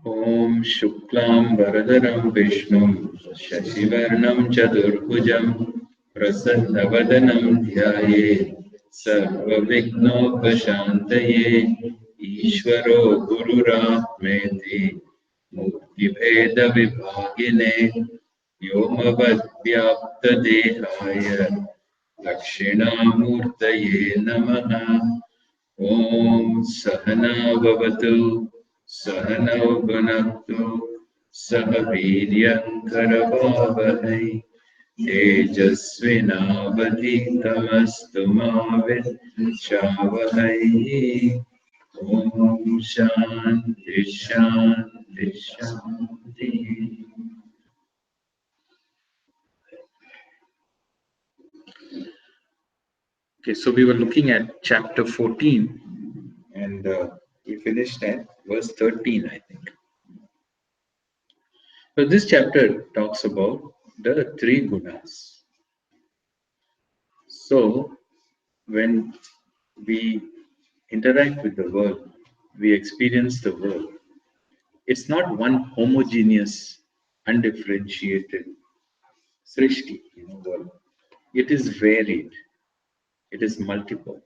Om Shuklam Varadaram Vishnum Shashivarnam Chaturbhujam Prasannavadanam Dhyaye Sarvavignopashantaye Ishvaro Gururatmeti Murtibheda Vibhagine Vyomavadvyaptadehaya Dakshinamurtaye Namaha Om Sahana Bhavatu Sahana Bhunaktu Sahaviryan Karavavahai Tejasvinavadhitamastu Mavid Shavahai Om Shanti Shanti Shanti. Okay, so we were looking at chapter 14 and we finished at verse 13, I think. So this chapter talks about the three gunas. So when we interact with the world, we experience the world. It's not one homogeneous, undifferentiated srishti, world. It is varied. It is multiple.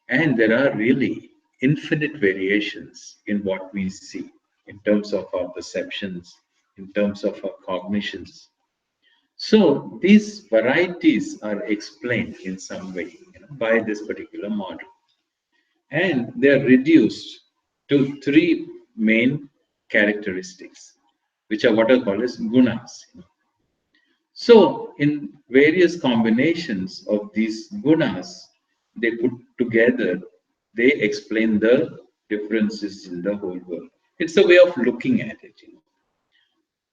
And there are really infinite variations in what we see in terms of our perceptions, in terms of our cognitions. So these varieties are explained in some way by this particular model. And they are reduced to three main characteristics, which are what are called as gunas. So in various combinations of these gunas, they put together, they explain the differences in the whole world. It's a way of looking at it.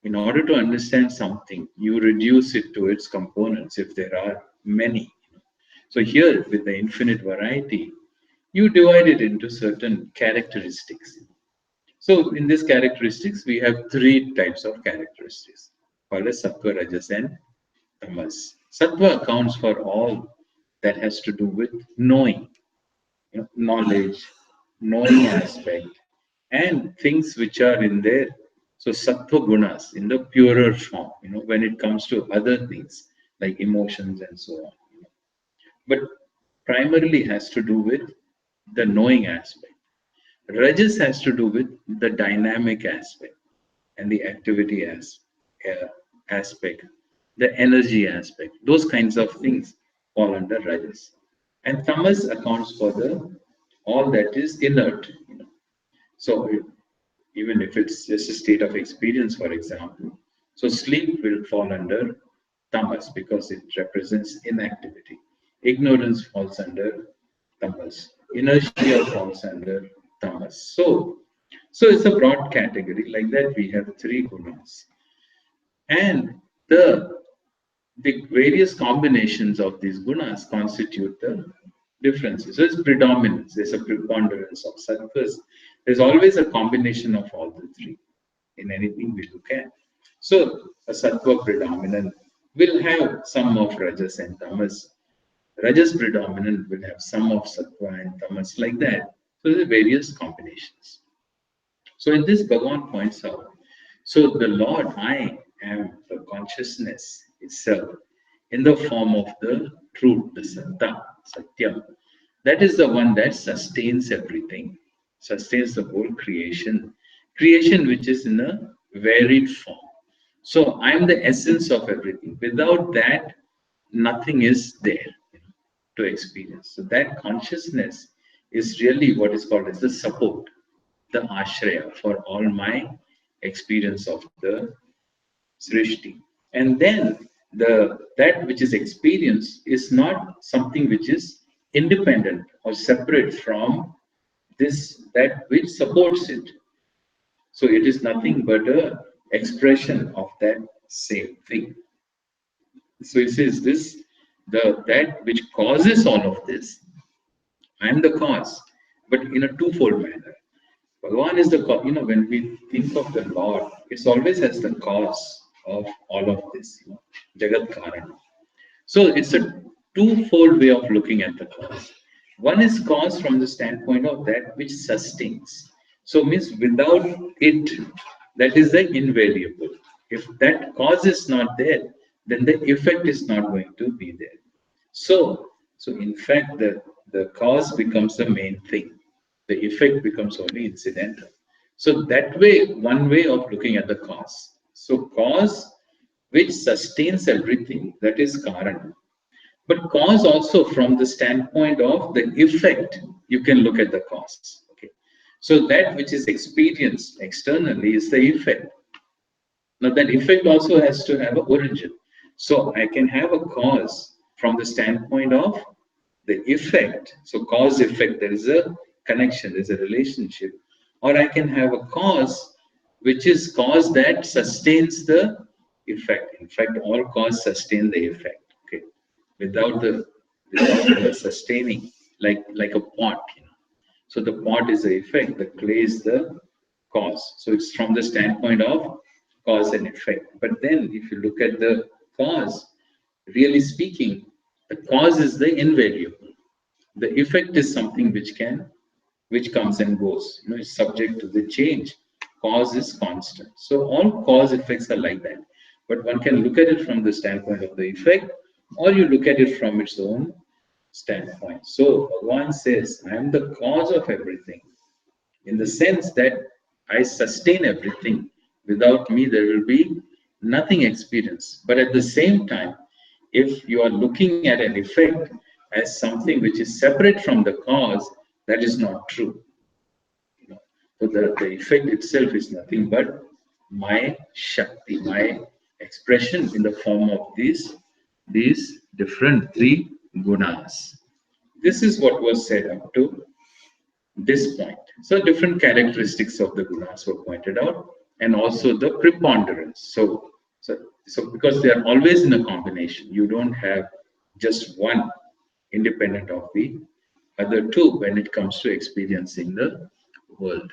In order to understand something, you reduce it to its components if there are many. So here, with the infinite variety, you divide it into certain characteristics. So in these characteristics, we have three types of characteristics, called as sattva, rajas, and tamas. Sattva accounts for all that has to do with knowing, knowledge, knowing aspect, and things which are in there. So sattva gunas in the purer form, when it comes to other things like emotions and so on. But primarily has to do with the knowing aspect. Rajas has to do with the dynamic aspect and the activity aspect, the energy aspect. Those kinds of things fall under Rajas. And Tamas accounts for the all that is inert. So even if it's just a state of experience, for example, so sleep will fall under Tamas because it represents inactivity. Ignorance falls under Tamas. Inertia falls under Tamas. So it's a broad category. Like that, we have three gunas. And the various combinations of these gunas constitute the differences. So it's predominance. There's a preponderance of sattvas. There's always a combination of all the three in anything we look at. So a sattva predominant will have some of rajas and tamas. Rajas predominant will have some of sattva and tamas, like that. So there are various combinations. So in this, Bhagavan points out, so the Lord, I am the consciousness itself in the form of the truth, the satta, satyam. That is the one that sustains everything, sustains the whole creation, creation which is in a varied form. So I am the essence of everything. Without that, nothing is there to experience. So that consciousness is really what is called as the support, the ashraya for all my experience of the srishti. And then that which is experienced is not something which is independent or separate from that which supports it. So it is nothing but a expression of that same thing. So it says that which causes all of this. I am the cause, but in a twofold manner. Bhagavan is the cause. When we think of the Lord, it's always as the cause of all of this. Jagat Karana. So it's a twofold way of looking at the cause. One is cause from the standpoint of that which sustains. So means without it, that is the invariable. If that cause is not there, then the effect is not going to be there. So in fact, the cause becomes the main thing. The effect becomes only incidental. So that way, one way of looking at the cause. So cause which sustains everything, that is Karana. But cause also from the standpoint of the effect, you can look at the cause. Okay. So that which is experienced externally is the effect. Now that effect also has to have an origin. So I can have a cause from the standpoint of the effect. So cause effect, there is a connection, there is a relationship. Or I can have a cause which is cause that sustains the effect. In fact, all cause sustain the effect. Okay. Without the sustaining, like a pot, So the pot is the effect, the clay is the cause. So it's from the standpoint of cause and effect. But then if you look at the cause, really speaking, the cause is the invariable. The effect is something which comes and goes. It's subject to the change. Cause is constant. So all cause effects are like that. But one can look at it from the standpoint of the effect, or you look at it from its own standpoint. So Bhagavan says, I am the cause of everything, in the sense that I sustain everything. Without me, there will be nothing experienced. But at the same time, if you are looking at an effect as something which is separate from the cause, that is not true. So the effect itself is nothing but my Shakti, my expression in the form of these different three gunas. This is what was said up to this point. So different characteristics of the gunas were pointed out, and also the preponderance. So because they are always in a combination, you don't have just one independent of the other two when it comes to experiencing the world.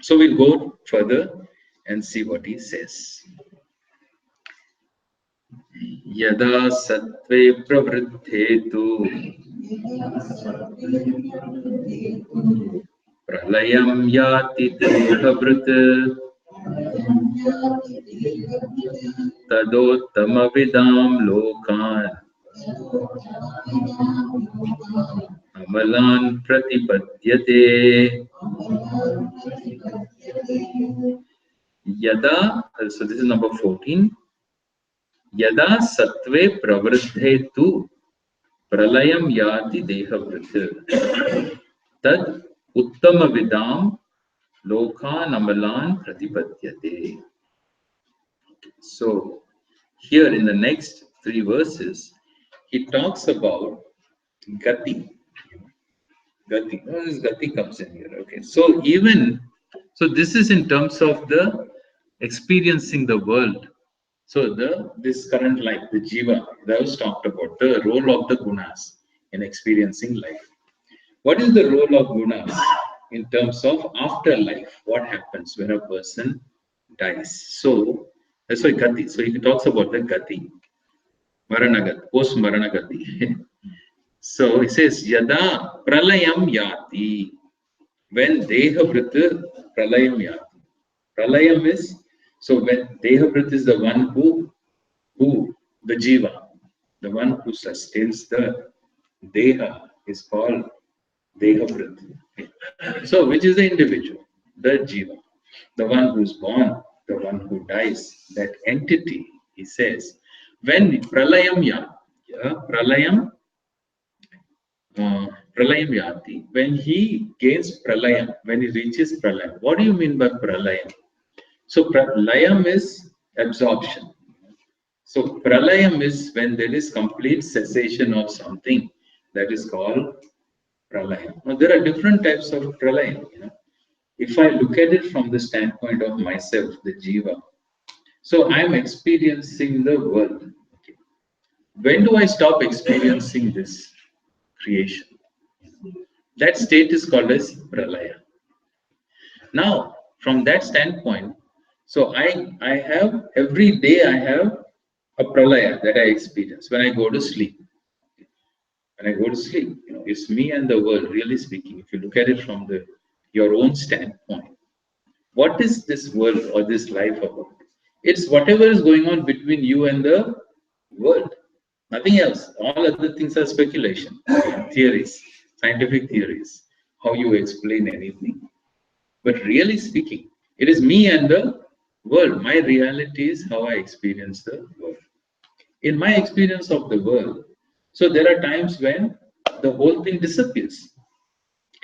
So we'll go further and see what he says. Yada sattve pravriddhe tu pralayam yati dehavrit tadotamavidam lokan amalan pratipadyate. Yada, so this is number 14. Yada sattve pravriddhe tu pralayam yati dehavrit tad uttamavidam lokan amalan pratipadyate. So here in the next three verses, he talks about gati. Gati. Oh, this gati comes in here. Okay. So this is in terms of the experiencing the world. So this current life, the jiva, that was talked about, the role of the gunas in experiencing life. What is the role of gunas in terms of afterlife? What happens when a person dies? So that's why gati. So he talks about the gati, maranagat, post maranagati. So he says, Yada pralayam yati. When dehavrit pralayam yati. Pralayam is, so when dehavrit is the one who the jiva, the one who sustains the deha is called dehavrit. So which is the individual? The jiva. The one who is born, the one who dies, that entity, he says, when pralayam pralayam yati, when he gains pralayam, when he reaches pralayam. What do you mean by pralayam? So pralayam is absorption. So pralayam is when there is complete cessation of something, that is called pralayam. Now there are different types of pralayam. If I look at it from the standpoint of myself, the jiva, so I am experiencing the world. Okay. When do I stop experiencing this creation? That state is called as pralaya. Now, from that standpoint, so I have every day I have a pralaya that I experience when I go to sleep. When I go to sleep, it's me and the world. Really speaking, if you look at it from the your own standpoint. What is this world or this life about? It's whatever is going on between you and the world. Nothing else. All other things are speculation, theories, scientific theories, how you explain anything. But really speaking, it is me and the world. My reality is how I experience the world. In my experience of the world, so there are times when the whole thing disappears.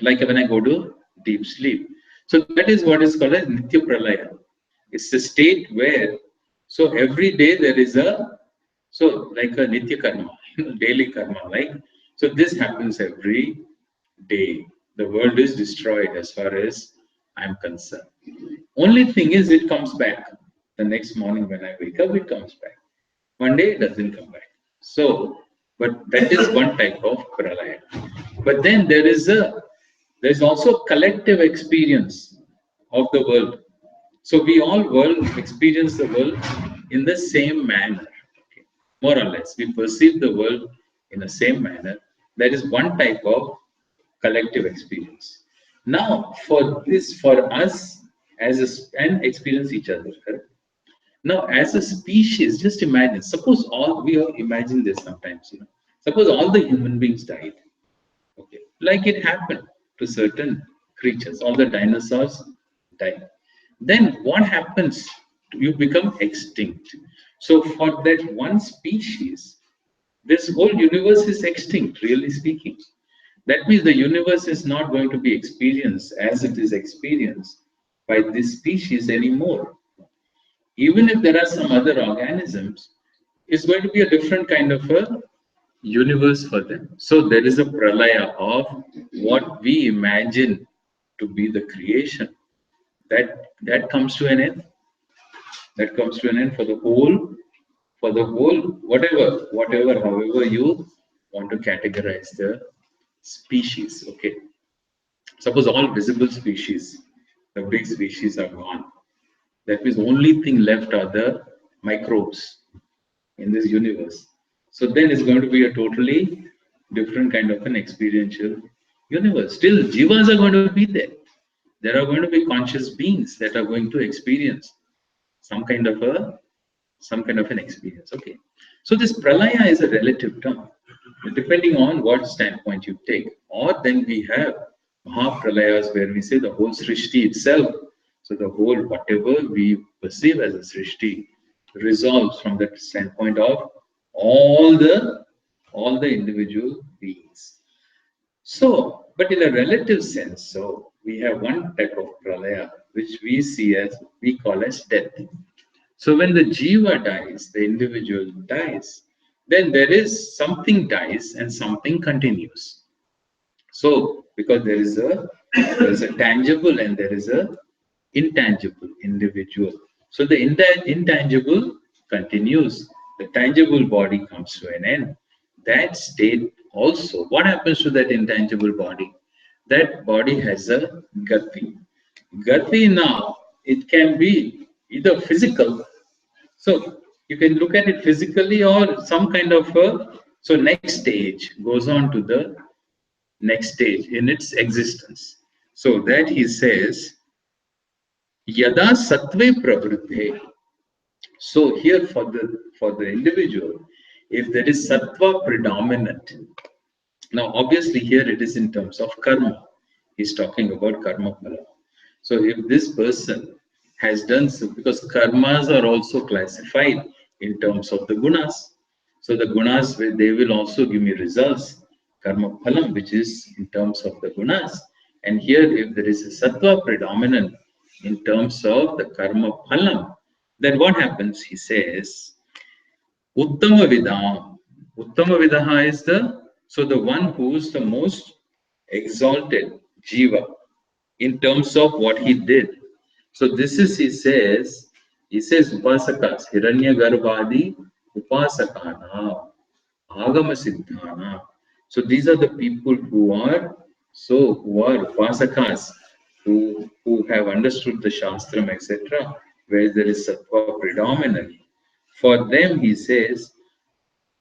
Like when I go to deep sleep. So that is what is called as Nitya Pralaya. It's a state where, so every day there is a, so like a Nitya Karma, daily karma, like, so this happens every day. The world is destroyed as far as I'm concerned. Only thing is it comes back. The next morning when I wake up, it comes back. One day it doesn't come back. So, but that is one type of pralaya. But then there's also collective experience of the world. So we all world experience the world in the same manner, okay? More or less. We perceive the world in the same manner. That is one type of collective experience. Now, for this, for us as and experience each other, correct? Now, as a species, just imagine. Suppose all we all imagine this sometimes. Suppose all the human beings died. Okay, like it happened to certain creatures. All the dinosaurs died. Then what happens? You become extinct. So for that one species, this whole universe is extinct, really speaking. That means the universe is not going to be experienced as it is experienced by this species anymore. Even if there are some other organisms, it's going to be a different kind of a universe for them. So there is a pralaya of what we imagine to be the creation. That comes to an end. That comes to an end for the whole, whatever, however you want to categorize the species. Okay. Suppose all visible species, the big species are gone. That means only thing left are the microbes in this universe. So then it's going to be a totally different kind of an experiential universe. Still, jivas are going to be there. There are going to be conscious beings that are going to experience some kind of an experience. Okay. So this pralaya is a relative term, depending on what standpoint you take. Or then we have Mahapralayas where we say the whole Srishti itself. So the whole whatever we perceive as a Srishti resolves from the standpoint of all the individual beings. So, but in a relative sense, so we have one type of pralaya which we call as death. So when the jiva dies, the individual dies, then there is something dies and something continues. So because there is a tangible and there is a intangible individual. So the intangible continues. The tangible body comes to an end. That state also, what happens to that intangible body? That body has a gati. Gati now, it can be either physical, so you can look at it physically or some kind of so next stage goes on to the next stage in its existence. So that he says, Yada Sattve Pravriddhe. So here for the individual, if there is sattva predominant, now obviously here it is in terms of karma. He's talking about karma phala. So if this person has done so, because karmas are also classified in terms of the gunas. So the gunas, they will also give me results, karma phalam, which is in terms of the gunas. And here, if there is a sattva predominant in terms of the karma phalam, then what happens? He says, Uttama Vidam. Uttama Vidaha is the one who is the most exalted jiva in terms of what he did. So this is, he says Upasakas, Hiranya Garbhadi Upasakana, Agama Siddhana. So these are the people who are Upasakas, who have understood the Shastram, etc., where there is sattva predominant. For them, he says,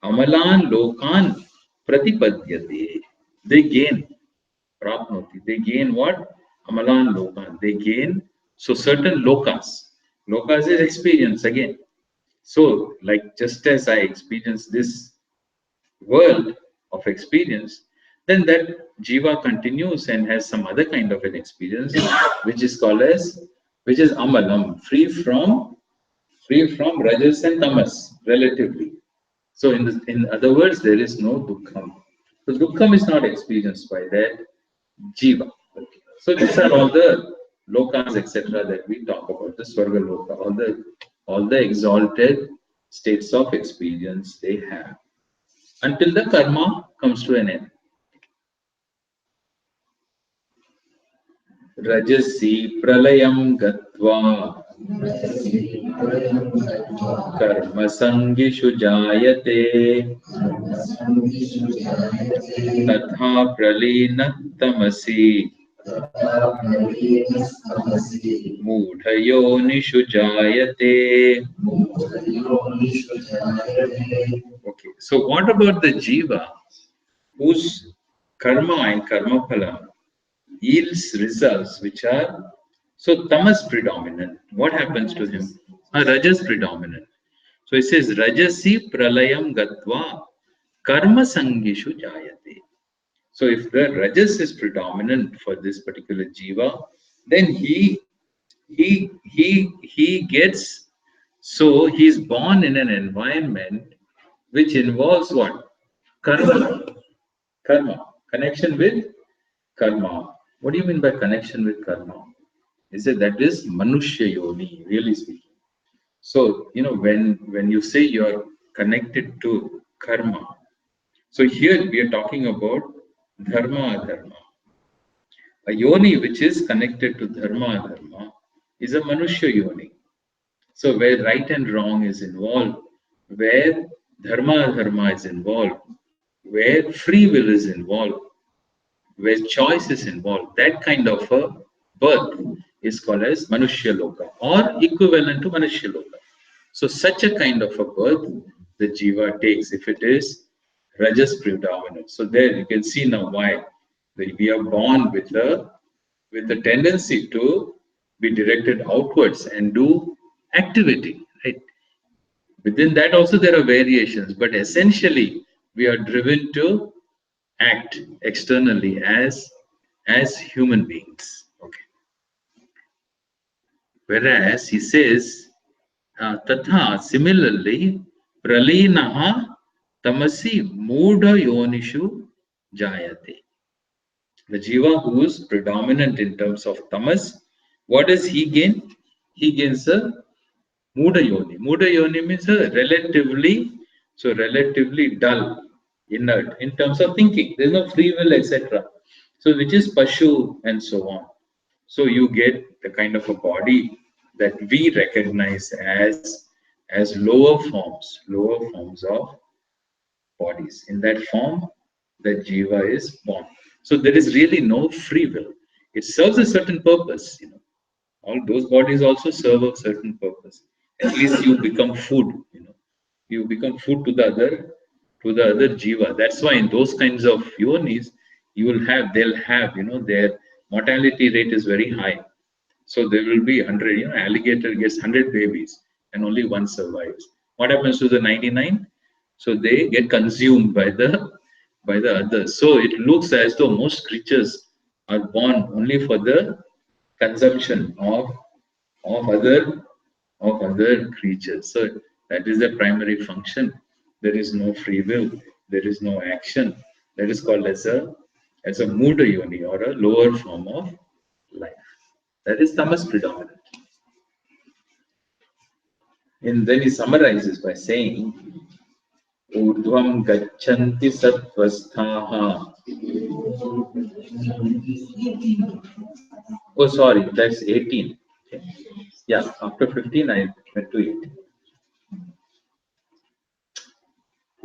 Amalan Lokan Pratipadyate. They gain, Prapnoti. They gain what? Amalan lokan. They gain, so certain lokas. Lokas is experience again. So, like just as I experience this world of experience, then that jiva continues and has some other kind of an experience, which is called as, which is amalam, free from rajas and tamas, relatively. So, in other words, there is no dukkham. So, dukkham is not experienced by that jiva. Okay. So, these are all the lokas, etc., that we talk about, the swarga loka, all the exalted states of experience they have until the karma comes to an end. Rajasi pralayam gatva karma sangishu jayate tatha pralina tamasi mudhayonishu jayate. Okay, so what about the jiva whose karma and karma phala yields results which are, so tamas predominant? What happens to him? Rajas predominant. So it says rajasi pralayam gatva karma sangishu jayate. So if the rajas is predominant for this particular jiva, then he gets, so he's born in an environment which involves what? Karma. Karma. Connection with karma. What do you mean by connection with karma? He said that is manushya yoni, really speaking. So, when you say you're connected to karma, so here we are talking about dharma adharma. A yoni which is connected to dharma adharma is a manushya yoni. So where right and wrong is involved, where dharma adharma is involved, where free will is involved, where choice is involved, that kind of a birth is called as Manushya Loka or equivalent to Manushya Loka. So such a kind of a birth the jiva takes if it is Rajas predominant. So there you can see now why we are born with a tendency to be directed outwards and do activity, right? Within that also there are variations, but essentially we are driven to act externally as human beings. Okay. Whereas he says, tatha, similarly, pralinaha tamasi mudha yonishu jayate. The jiva who is predominant in terms of tamas, what does he gain? He gains a Muda yoni. Muda yoni means relatively dull, inert in terms of thinking. There's no free will, etc. So which is pashu and so on. So you get the kind of a body that we recognize as lower forms of bodies. In that form, the jiva is born. So there is really no free will. It serves a certain purpose. All those bodies also serve a certain purpose. At least you become food. You become food to the other jiva. That's why in those kinds of yonis, they'll have, their mortality rate is very high. So there will be 100, alligator gets 100 babies and only one survives. What happens to the 99? So they get consumed by the others. So it looks as though most creatures are born only for the consumption of other creatures. So that is the primary function. There is no free will. There is no action. That is called as a muda yoni or a lower form of life. That is tamas predominant. And then he summarizes by saying, Urdhvam gachanti sattvasthaha. Oh, sorry, that's 18. Okay. Yeah, after 15, I went to 18.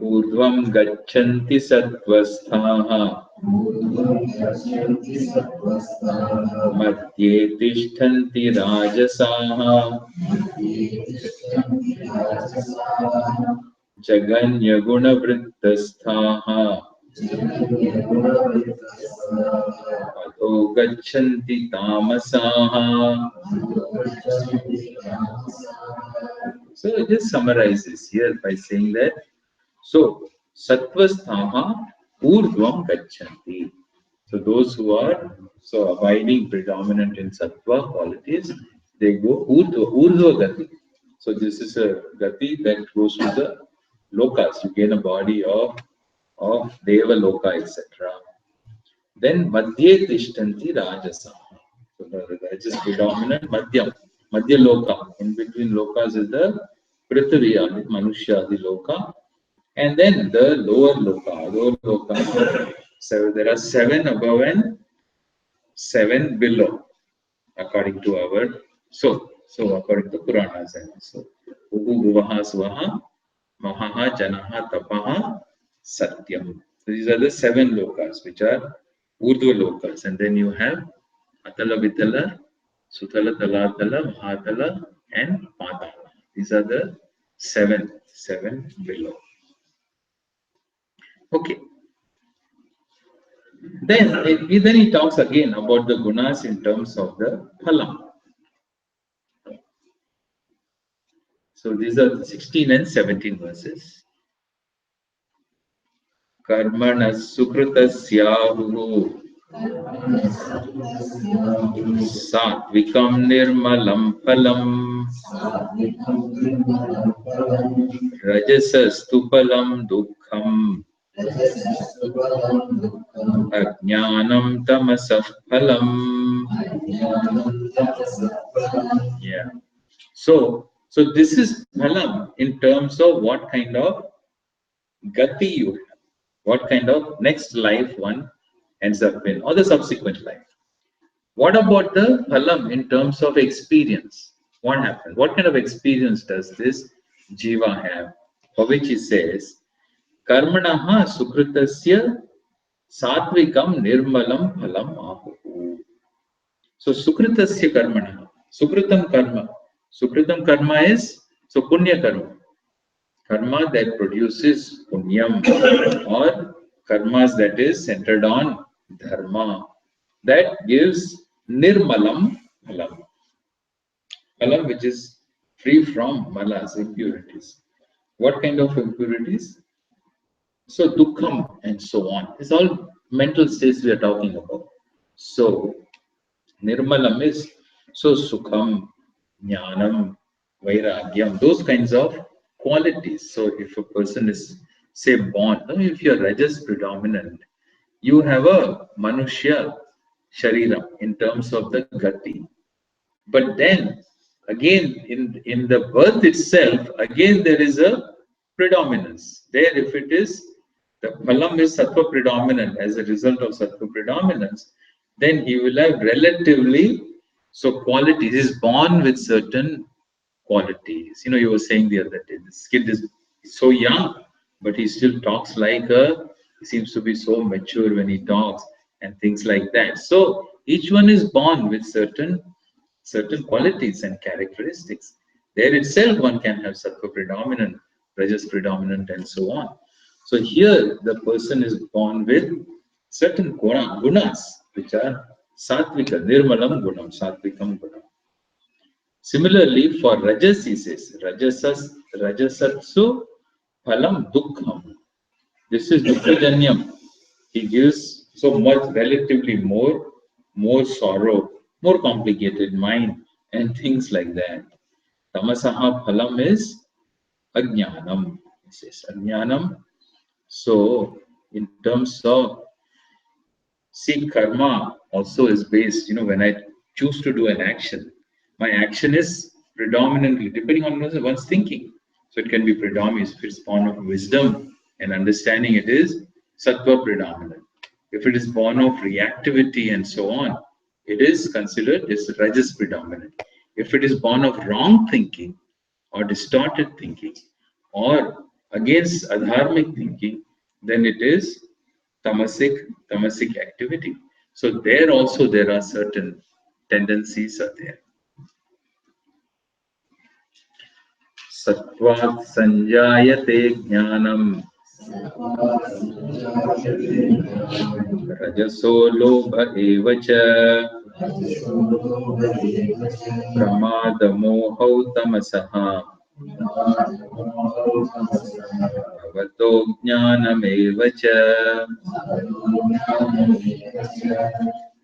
ऊर्ध्वं गच्छन्ति सत्त्वस्थाः मध्ये तिष्ठन्ति राजसाः जगन्यगुणवृत्तस्थाः gachanti tamasaha. So it just summarizes here by saying that, so sattvasthaha urdhvam gachanti. So those who are so abiding predominant in sattva qualities, they go urdhva gati. So this is a gati that goes to the lokas. You gain a body of deva loka, etc. Then madhye tishtanti rajasa. So the rajas predominant madhya loka. In between lokas is the prithvi, manushya, the loka. And then the lower loka. So there are 7 above and 7 below, according to our according to Puranas. So Uhu Bhuvaha Swaha Mahaha Janaha Tapaha Satyam. So these are the 7 lokas which are Urdhva lokas, and then you have Atala Vitala, Sutala Talatala, Mahatala, and Patala. These are the seven below. Okay. Then he talks again about the gunas in terms of the phalam. So these are 16 and 17 verses. Karmana sukrutasyahu satvikam nirmalam phalam rajasastu phalam dukkham ajnanam tamasah phalam. Yeah. So this is phalam in terms of what kind of gati you have, what kind of next life one ends up in, or the subsequent life. What about the phalam in terms of experience? What happens? What kind of experience does this jiva have? For which he says, karmanaha sukritasya satvikam nirmalam phalam ahu. So sukritasya karmanaha, sukritam karma is so punya karma that produces punyam, or karmas that is centered on dharma, that gives nirmalam phalam, which is free from malas, impurities. What kind of impurities? So dukkham and so on. It's all mental states we are talking about. So nirmalam is so sukham, jnanam, vairagyam, those kinds of qualities. So if a person is, say, born, if you're rajas predominant, you have a manushya sharira in terms of the gati. But then again in the birth itself, again there is a predominance. There, if it is the phalam is sattva predominant, as a result of sattva predominance, then he will have relatively so qualities. He is born with certain qualities. You were saying the other day, this kid is so young, but he still talks like he seems to be so mature when he talks and things like that. So each one is born with certain qualities and characteristics. There itself one can have sattva predominant, rajas predominant, and so on. So here the person is born with certain gunas, which are sattvika, nirmalam gunam, sattvikam gunam. Similarly, for rajas, he says, rajasatsu phalam dukkham. This is dukkha. He gives so much, relatively more sorrow, more complicated mind, and things like that. Tamasaha phalam is ajnanam. He says ajnanam. So in terms of, see, karma also is based, when I choose to do an action, my action is predominantly depending on one's thinking. So it can be predominant. If it's born of wisdom and understanding, it is sattva predominant. If it is born of reactivity and so on, it is considered as rajas predominant. If it is born of wrong thinking or distorted thinking or against adharmic thinking, then it is tamasic activity. So there also there are certain tendencies are there. Sattvat sanjayate jnanam Rajaso lobha eva cha pramada mohau tamasaha bhavato jnanam eva cha.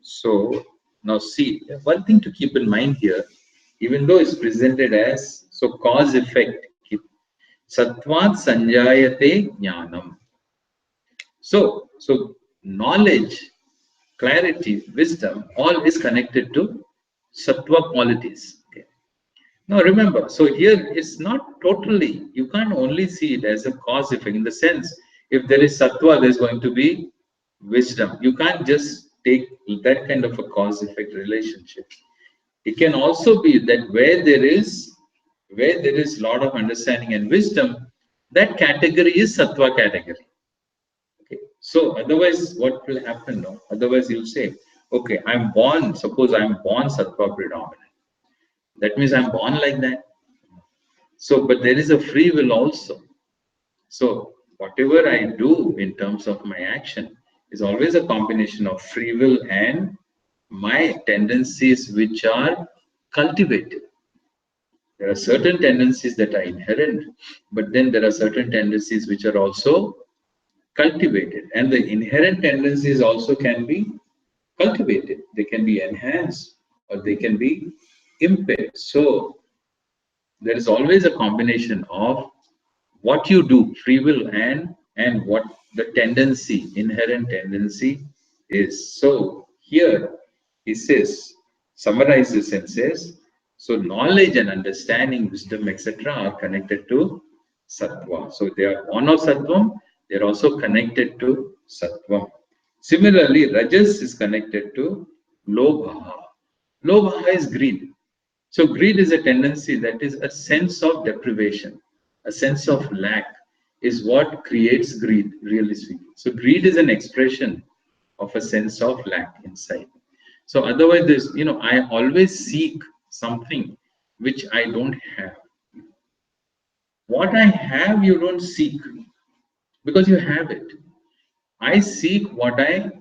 So now see, one thing to keep in mind here, even though it's presented as so cause effect, Sattvat sanjayate jnanam. So knowledge, clarity, wisdom, all is connected to sattva qualities. Okay. Now remember, so here it's not totally, you can't only see it as a cause effect in the sense, if there is sattva, there's going to be wisdom. You can't just take that kind of a cause effect relationship. It can also be that where there is lot of understanding and wisdom, that category is sattva category. Okay. So otherwise, what will happen? No? Otherwise, you'll say, okay, I'm born. Suppose I'm born sattva predominant. That means I'm born like that. So, but there is a free will also. So whatever I do in terms of my action is always a combination of free will and my tendencies which are cultivated. There are certain tendencies that are inherent, but then there are certain tendencies which are also cultivated. And the inherent tendencies also can be cultivated. They can be enhanced or they can be impaired. So there is always a combination of what you do, free will, and what the tendency, inherent tendency is. So here he says, summarizes and says, so knowledge and understanding, wisdom, etc. are connected to sattva. So they are born of sattvam, they are also connected to sattvam. Similarly, rajas is connected to lobha. Lobha is greed. So greed is a tendency, that is a sense of deprivation, a sense of lack is what creates greed, really speaking. So greed is an expression of a sense of lack inside. So otherwise, there's, I always seek something which I don't have. What I have, you don't seek because you have it. I seek what I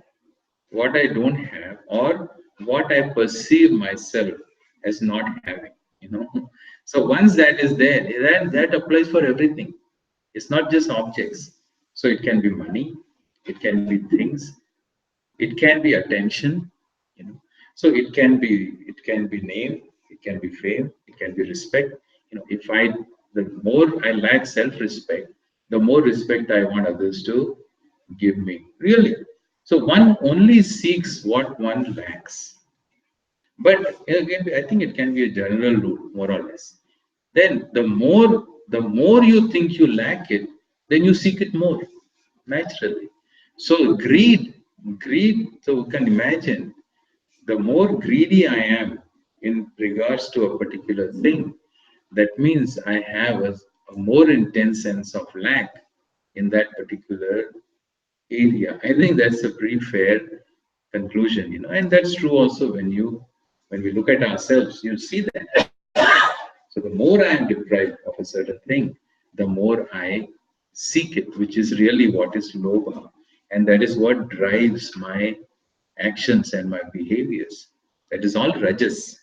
don't have, or what I perceive myself as not having. So once that is there, then that applies for everything. It's not just objects. So it can be money, it can be things, it can be attention. So it can be name, it can be fame, it can be respect. The more I lack self-respect, the more respect I want others to give me. Really. So one only seeks what one lacks. But again, I think it can be a general rule, more or less. Then the more you think you lack it, then you seek it more naturally. So greed. So you can imagine, the more greedy I am in regards to a particular thing, that means I have a more intense sense of lack in that particular area. I think that's a pretty fair conclusion, and that's true also when we look at ourselves, you see that. So the more I am deprived of a certain thing, the more I seek it, which is really what is lobha, and that is what drives my actions and my behaviors. That is all rajas.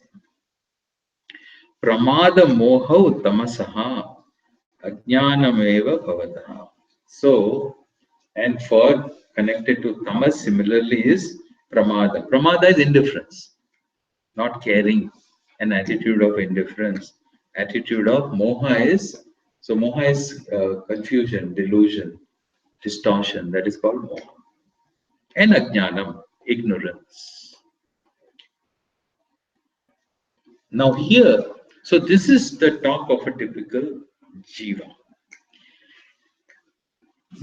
Pramada mohau tamasaha ajnanameva bhavataha. So, and for connected to tamas similarly is pramada. Pramada is indifference, not caring, an attitude of indifference. Attitude of moha is confusion, delusion, distortion. That is called moha. And ajnanam, ignorance. Now here, so this is the talk of a typical jiva.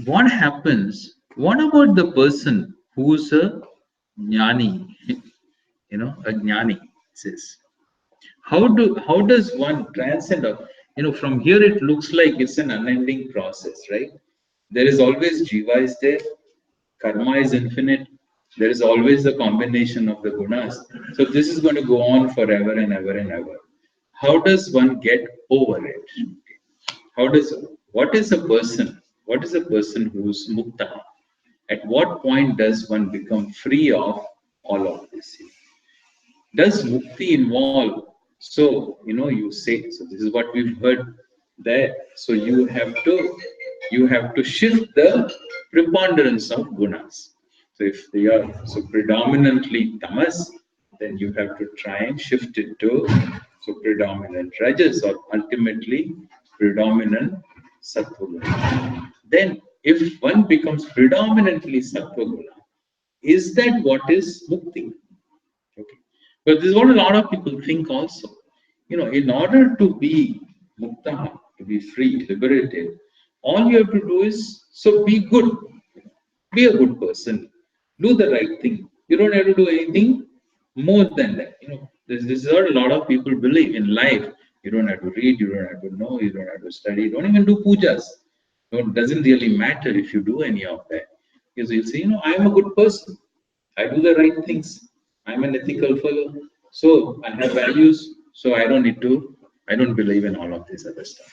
What happens? What about the person who's a jnani? A jnani says. How does one transcend? From here it looks like it's an unending process, right? There is always jiva is there, karma is infinite. There is always the combination of the gunas. So this is going to go on forever and ever and ever. How does one get over it? What is a person What is a person who's mukta? At what point does one become free of all of this? Does mukti involve? So, you say, so this is what we've heard there. So you have to shift the preponderance of gunas. So if they are so predominantly tamas, then you have to try and shift it to so predominant rajas or ultimately predominant sattva guna. Then if one becomes predominantly sattva guna, is that what is mukti? Okay. But this is what a lot of people think also. In order to be mukta, to be free, liberated, all you have to do is so be good, be a good person, do the right thing. You don't have to do anything more than that. This is what a lot of people believe in life. You don't have to read, you don't have to know, you don't have to study, you don't even do pujas. It doesn't really matter if you do any of that. Because you'll say, I'm a good person. I do the right things. I'm an ethical fellow. So I have values. So I don't believe in all of this other stuff.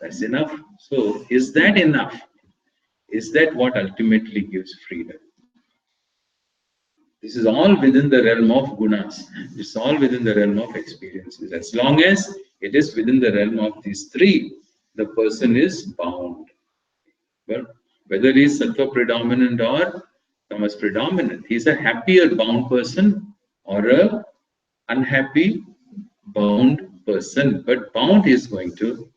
That's enough. So is that enough? Is that what ultimately gives freedom? This is all within the realm of gunas. It's all within the realm of experiences. As long as it is within the realm of these three, the person is bound. But whether he is sattva predominant or tamas predominant, he is a happier bound person or a unhappy bound person. But bound is going to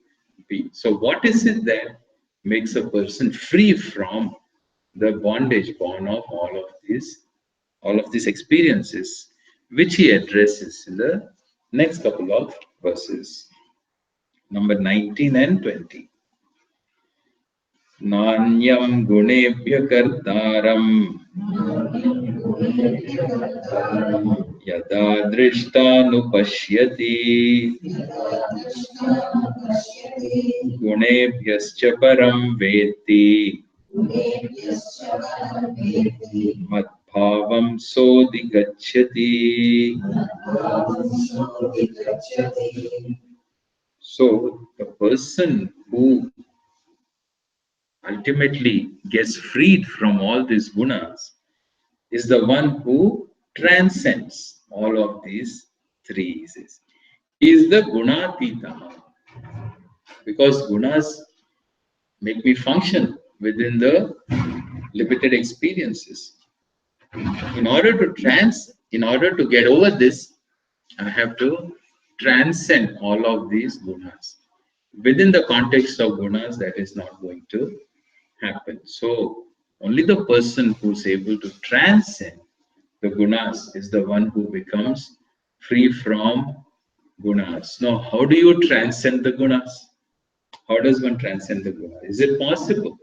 be. So what is it that makes a person free from the bondage born of all of these experiences, which he addresses in the next couple of verses, number 19 and 20. नान्यं गुणेभ्य कर्तारम् यदा दृष्टानुपश्यति गुणेभ्यश्च परं वेत्ति मद्भावं सोऽधिगच्छति. So the person who ultimately gets freed from all these gunas is the one who transcends all of these three. He is the gunatita, because gunas make me function within the limited experiences. In order to get over this, I have to transcend all of these gunas. Within the context of gunas, that is not going to happen. So only the person who's able to transcend the gunas is the one who becomes free from gunas. Now, how do you transcend the gunas? How does one transcend the gunas? Is it possible?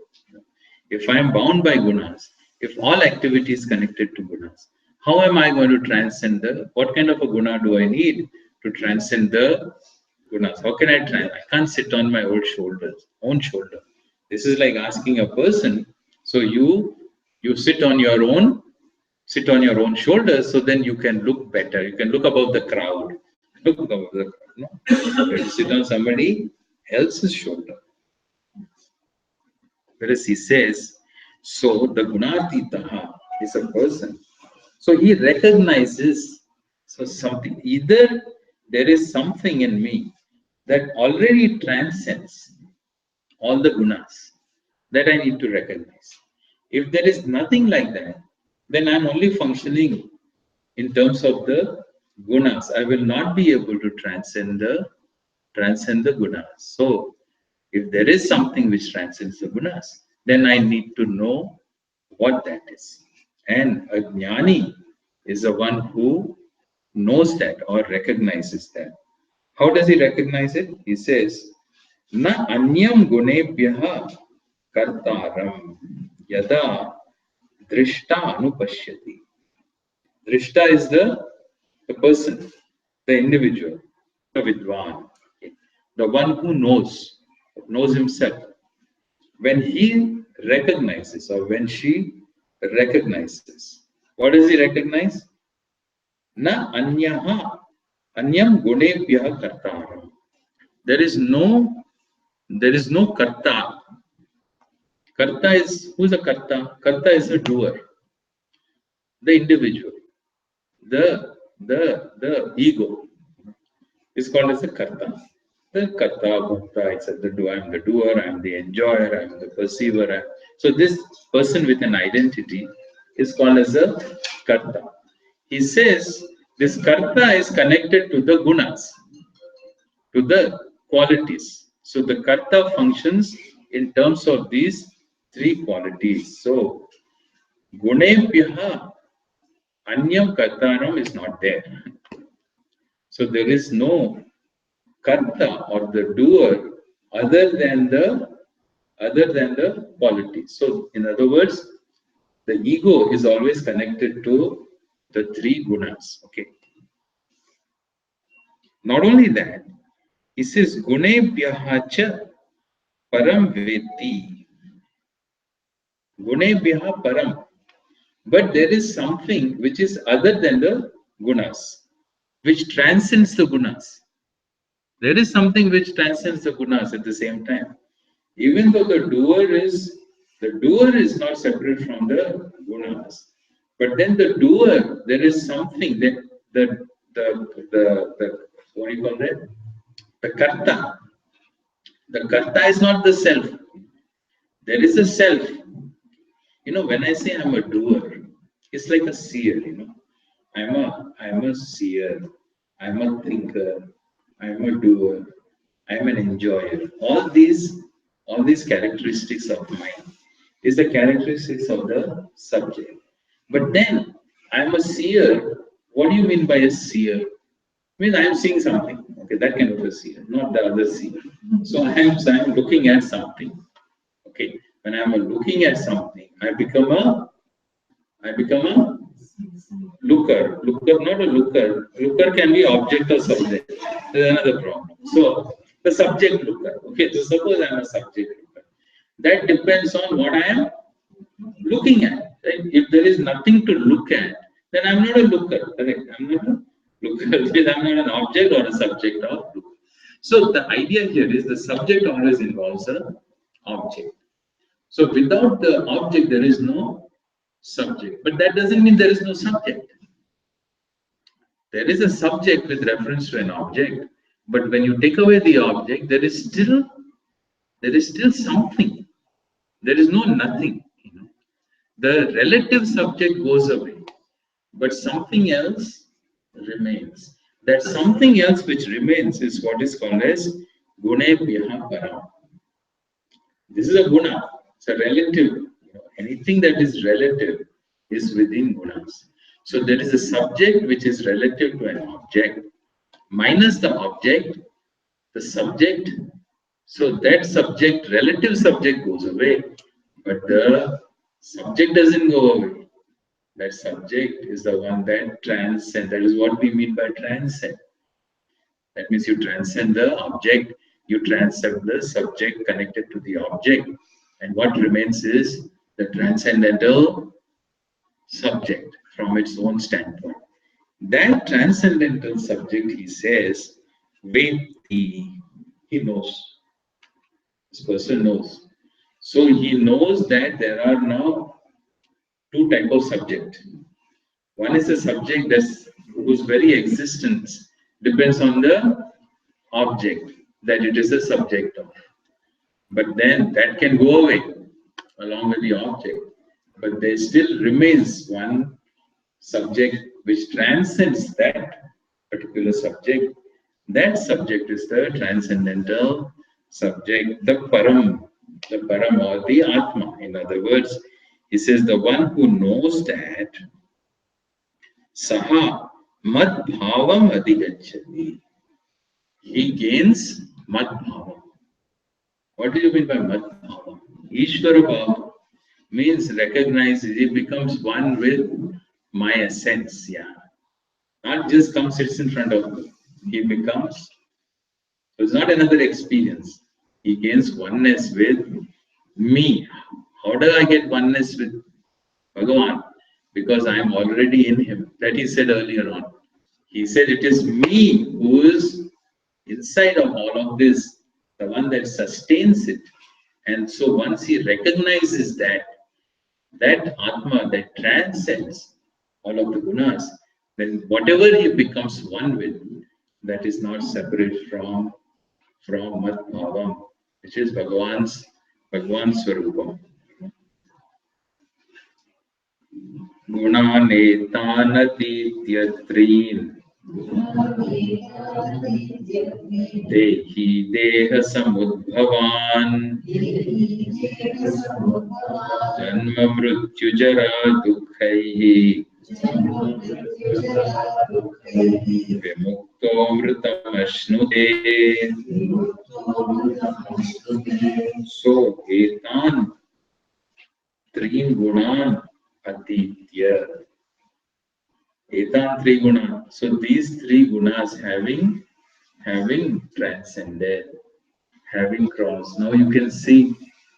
If I am bound by gunas, if all activity is connected to gunas, how am I going to transcend what kind of a guna do I need to transcend the gunas? How can I I can't sit on my own shoulder. This is like asking a person, so you sit on your own shoulders, so then you can look better. You can look above the crowd. Look above the crowd. No? You have to sit on somebody else's shoulder. Whereas he says, so the gunatitaha is a person. So he recognizes something. Either there is something in me that already transcends all the gunas that I need to recognize. If there is nothing like that, then I'm only functioning in terms of the gunas. I will not be able to transcend the gunas. So if there is something which transcends the gunas, then I need to know what that is. And a jnani is the one who knows that or recognizes that. How does he recognize it? He says, Na anyam gunebhyaha kartaram yada drishta anupashyati. Drishta is the person, the individual, the vidwan, the one who knows himself. When he recognizes or when she recognizes, what does he recognize? Na anyaha anyam gunebhyaha kartaram. There is no karta Karta is, who is a Karta? Karta is a doer, the individual, the ego is called as a Karta. The Karta, Bhokta, etc. I'm the doer, I'm the enjoyer, I'm the perceiver. So this person with an identity is called as a Karta. He says this Karta is connected to the gunas, to the qualities. So the Karta functions in terms of these three qualities. So Gunebhyaha Anyam Kartanam is not there. So there is no Karta or the doer other than the quality. So in other words, the ego is always connected to the three gunas. Okay. Not only that, he says Gunebhyaha cha param veti. Gunebhyaha param. But there is something which is other than the gunas, which transcends the gunas. There is something which transcends the gunas at the same time. Even though the doer is not separate from the gunas, but then the doer, there is something that the what do you call that? The karta. The karta is not the self. There is a self. When I say I'm a doer, it's like a seer. I'm a seer. I'm a thinker. I'm a doer. I'm an enjoyer. All these characteristics of mine is the characteristics of the subject. But then I'm a seer. What do you mean by a seer? I mean I'm seeing something. Okay, that kind of a seer, not the other seer. So I'm looking at something. Okay, when I'm looking at something, I become a looker. Looker, not a looker. Looker can be object or subject. There's another problem. So the subject looker. Okay, so suppose I'm a subject looker. That depends on what I am looking at. Right? If there is nothing to look at, then I'm not a looker. Correct? I'm not a looker because I'm not an object or a subject of look. So the idea here is the subject always involves an object. So without the object, there is no subject. But that doesn't mean there is no subject. There is a subject with reference to an object, but when you take away the object, there is still something. There is no nothing. The relative subject goes away, but something else remains. That something else which remains is what is called as Gunebhyaha param. This is a guna. It's a relative. Anything that is relative is within gunas. So there is a subject which is relative to an object. Minus the object, the subject. So that subject, relative subject goes away, but the subject doesn't go away. That subject is the one that transcends. That is what we mean by transcend. That means you transcend the object, you transcend the subject connected to the object. And what remains is the transcendental subject from its own standpoint. That transcendental subject, he says, Veti, he knows. This person knows. So he knows that there are now two types of subject. One is a subject whose very existence depends on the object that it is a subject of. But then that can go away along with the object. But there still remains one subject which transcends that particular subject. That subject is the transcendental subject, the param or the atma. In other words, he says the one who knows that saha mad bhavam adhigacchati. He gains mad bhavam. What do you mean by mad bhavam? Ishvara bhava means recognizes, he becomes one with my essence. Yeah. Not just comes, sits in front of me. He becomes, so it's not another experience. He gains oneness with me. How do I get oneness with Bhagavan? Because I am already in him. That he said earlier on. He said it is me who is inside of all of this, the one that sustains it. And so once he recognizes that Atma that transcends all of the gunas, then whatever he becomes one with, that is not separate from Mat Bhavam, which is Bhagavan's Swarupam. Gunanetanatityatreen Dehi Deha Samudbhavan Janma Mrityu Jara Dukkaihi Vimukto Mritamashnude. So Etan Trim Gunan Aditya. Etan Tri Guna. So these three gunas having transcended, having crossed. Now you can see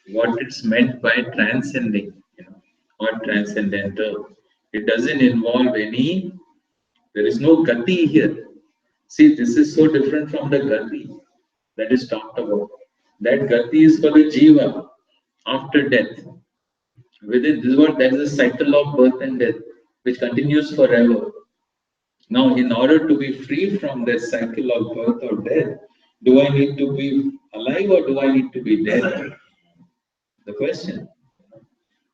what it's meant by transcending, or transcendental. It doesn't involve any, there is no gati here. See, this is so different from the gati that is talked about. That gati is for the jiva after death. Within this world, there is a cycle of birth and death which continues forever. Now, in order to be free from that cycle of birth or death, do I need to be alive or do I need to be dead? The question.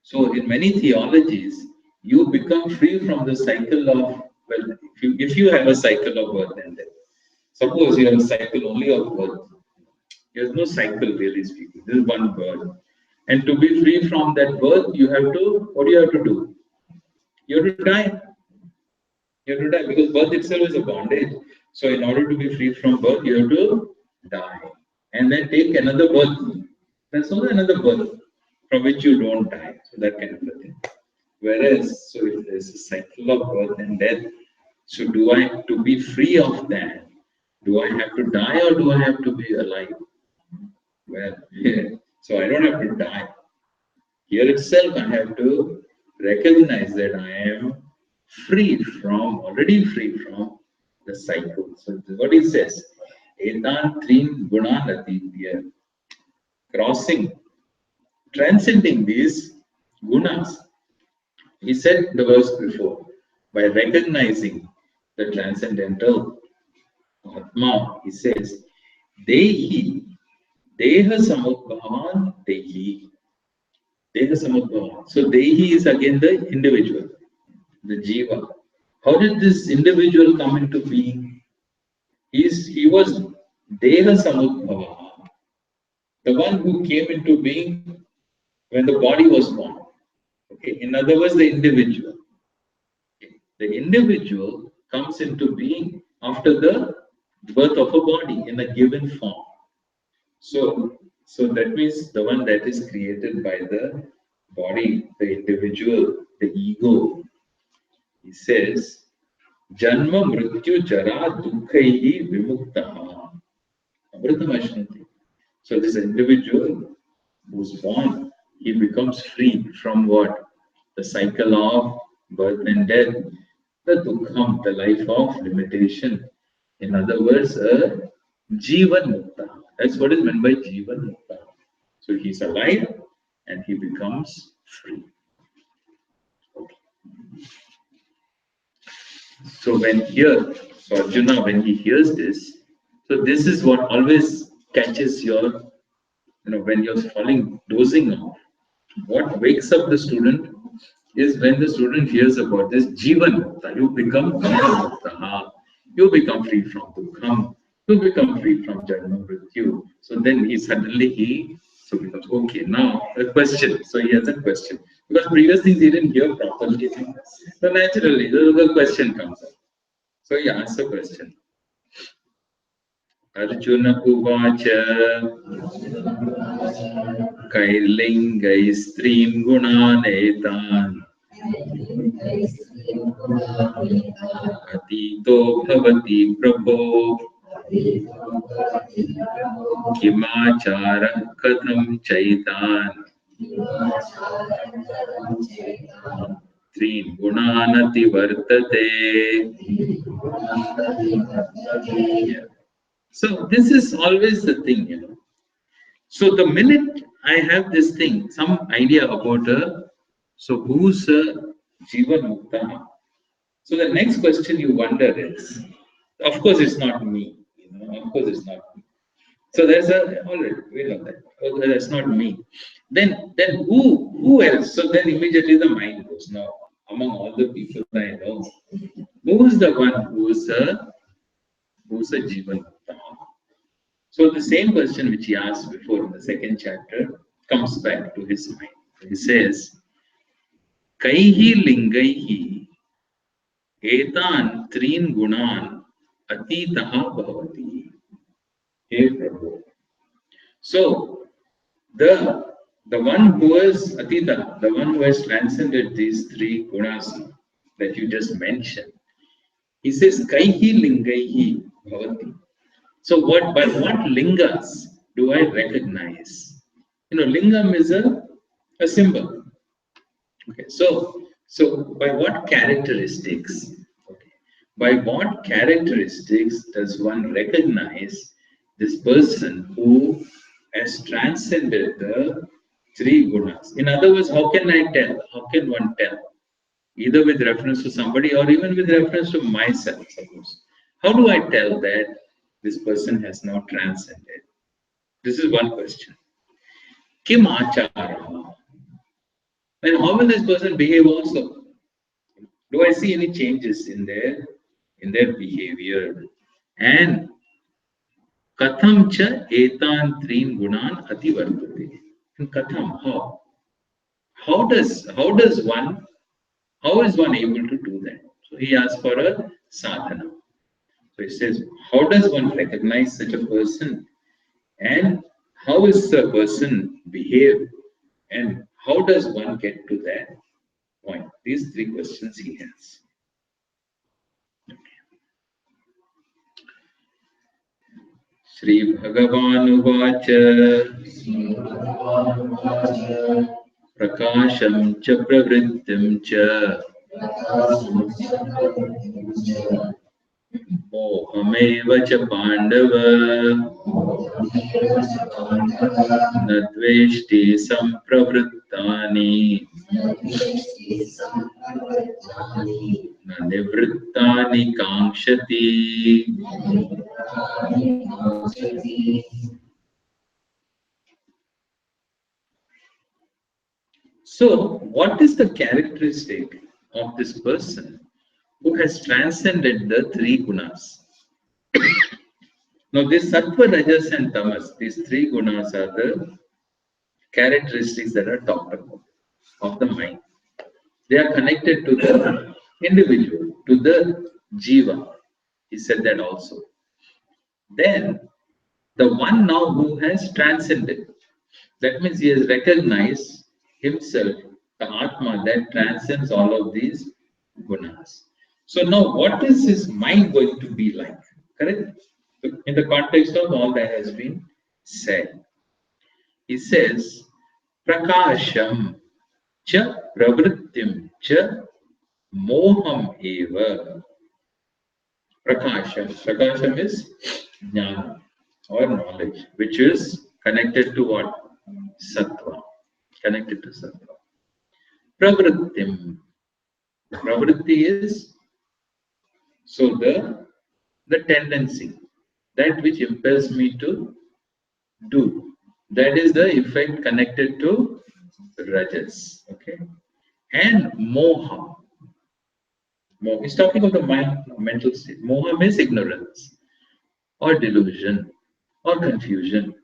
So, in many theologies, you become free from the cycle of, well, if you have a cycle of birth and death, suppose you have a cycle only of birth, there's no cycle really speaking, this is one birth. And to be free from that birth, you have to, what do you have to do? You have to die. You have to die because birth itself is a bondage. So in order to be free from birth, you have to die. And then take another birth. That's also another birth from which you don't die. So that kind of a thing. Whereas, so if there's a cycle of birth and death, so do I, to be free of that, do I have to die or do I have to be alive? Well, yeah. So I don't have to die. Here itself, I have to recognize that I am already free from the cycle. So this is what he says. Etan trin gunanatitya. Crossing, transcending these gunas. He said the verse before, by recognizing the transcendental Atma, he says, Dehi, Deha Samudbhavan Dehi. Deha Samudbhavan. So Dehi is again the individual, the Jiva. How did this individual come into being? He was Deha Samudbhava, the one who came into being when the body was born. Okay, in other words, the individual. Okay. The individual comes into being after the birth of a body in a given form. So that means the one that is created by the body, the individual, the ego. He says, Janma Mrityu Jara Dukkaihi Vimuktaha. Amritamashyanti. So this individual who's born, he becomes free from what? The cycle of birth and death, the dukkham, the life of limitation. In other words, a Jivan Mukta. That's what is meant by Jivan Mukta. So he's alive and he becomes free. Okay. So Arjuna, when he hears this, so this is what always catches your, when you're dozing off. What wakes up the student is when the student hears about this Jivan Mukta. You become Jivan Mukta. You become free from Dukkham. You become free from Janma Mrityu. So then he becomes, okay, now a question. So he has a question. Because previous things he didn't hear properly. So naturally, the question comes up. So he asks the question. Arjuna Uvacha Kailingay Stream Gunanetan Atito Bhavati Prabho Kimachara Katham Chaitan Trin Gunanati Vartate. Yeah. So this is always the thing, So the minute I have this thing, some idea about so who's Jivan Mukta? So the next question you wonder is, of course it's not me, of course it's not me. So there's already we know that. Okay, that's not me. Then who else? So then immediately the mind goes, no, among all the people I know, who's the one who's a Jivan Mukta? So the same question which he asked before in the second chapter comes back to his mind. He says, Kaihi lingaihi etan trin gunan atitaha bhavati. Hey Prabhu. So the one who is atita, the one who has transcended these three gunas that you just mentioned, he says, Kaihi lingaihi bhavati. So by what lingas do I recognize? Lingam is a symbol. Okay, so by what characteristics? Okay, by what characteristics does one recognize this person who has transcended the three gunas? In other words, how can I tell? How can one tell? Either with reference to somebody or even with reference to myself, suppose. How do I tell that this person has now transcended? This is one question. Kim achara? And how will this person behave also? Do I see any changes in their behavior? And katham cha etan trin gunan ativartate. And katham, how? How is one able to do that? So he asks for a sadhana. So he says, how does one recognize such a person? And how is the person behave? And how does one get to that point? These three questions he has. Shri Bhagavan Prakasham cha pravrittim cha Mohameva cha Pandava Nadveshti sampravrittani Nanivrittani kankshati. So, what is the characteristic of this person who has transcended the three gunas? Now, this sattva, rajas, and tamas, these three gunas are the characteristics that are talked about of the mind. They are connected to the individual, to the jiva. He said that also. Then, the one now who has transcended, that means he has recognized himself, the Atma that transcends all of these gunas. So now what is his mind going to be like? Correct? In the context of all that has been said. He says, Prakasham cha pravrittim cha moham eva. Prakasham. Prakasham is jnana or knowledge, which is connected to what? Sattva. Connected to sattva. Pravrittim. Pravritti is so the tendency, that which impels me to do. That is the effect connected to rajas. Okay. And moha. Moha is talking of the mind, mental state. Moha means ignorance or delusion or confusion,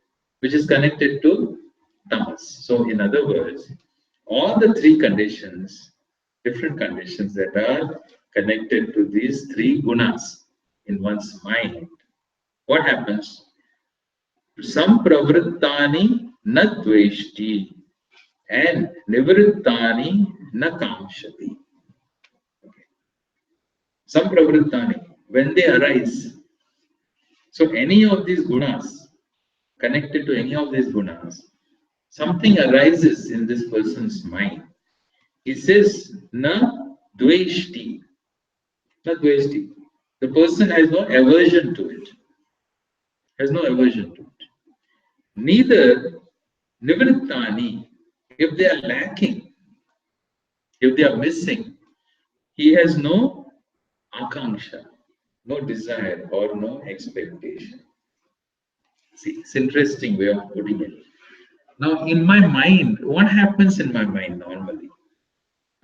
which is connected to tamas. So, in other words, all the three conditions, different conditions that are connected to these three gunas in one's mind, what happens? Sampravrittani na dveshti and nivrittani na kamshati. Okay. Sampravrittani, when they arise, so any of these gunas, connected to any of these gunas, something arises in this person's mind. He says, na dveshti. Na dveshti. The person has no aversion to it. Has no aversion to it. Neither Nivrittani, if they are lacking, if they are missing, he has no akanksha, no desire or no expectation. See, it's interesting way of putting it. Now, in my mind, what happens in my mind normally?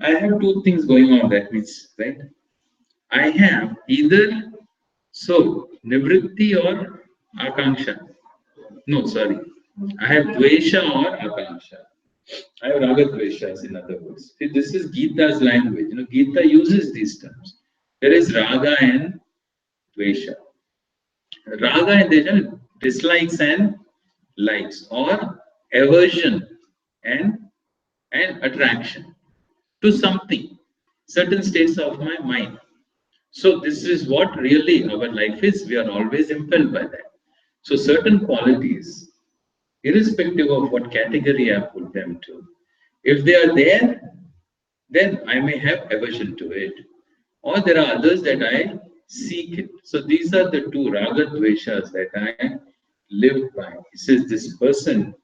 I have two things going on. That means, right? I have either nivritti or akanksha. No, sorry. I have dvesha or akanksha. I have raga dveshas, in other words. See, this is Gita's language. Gita uses these terms. There is raga and dvesha. Raga and dvesha, dislikes and likes, or aversion and attraction to something, certain states of my mind. So this is what really our life is. We are always impelled by that. So certain qualities, irrespective of what category I put them to, if they are there, then I may have aversion to it. Or there are others that I seek it. So these are the two raga dveshas that I live by. He says this person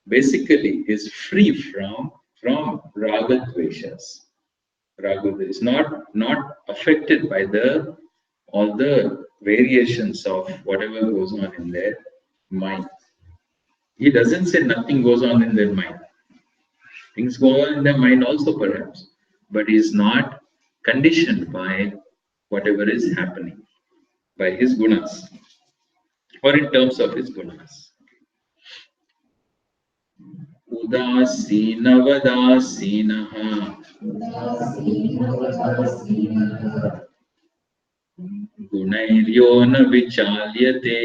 basically is free from raga dveshas. Raga is not affected by the all the variations of whatever goes on in their mind. He doesn't say nothing goes on in their mind. Things go on in their mind also perhaps, but he is not conditioned by whatever is happening, by his gunas, or in terms of his gunas. Udasinavadasinah गुणैर्यो न विचाल्यते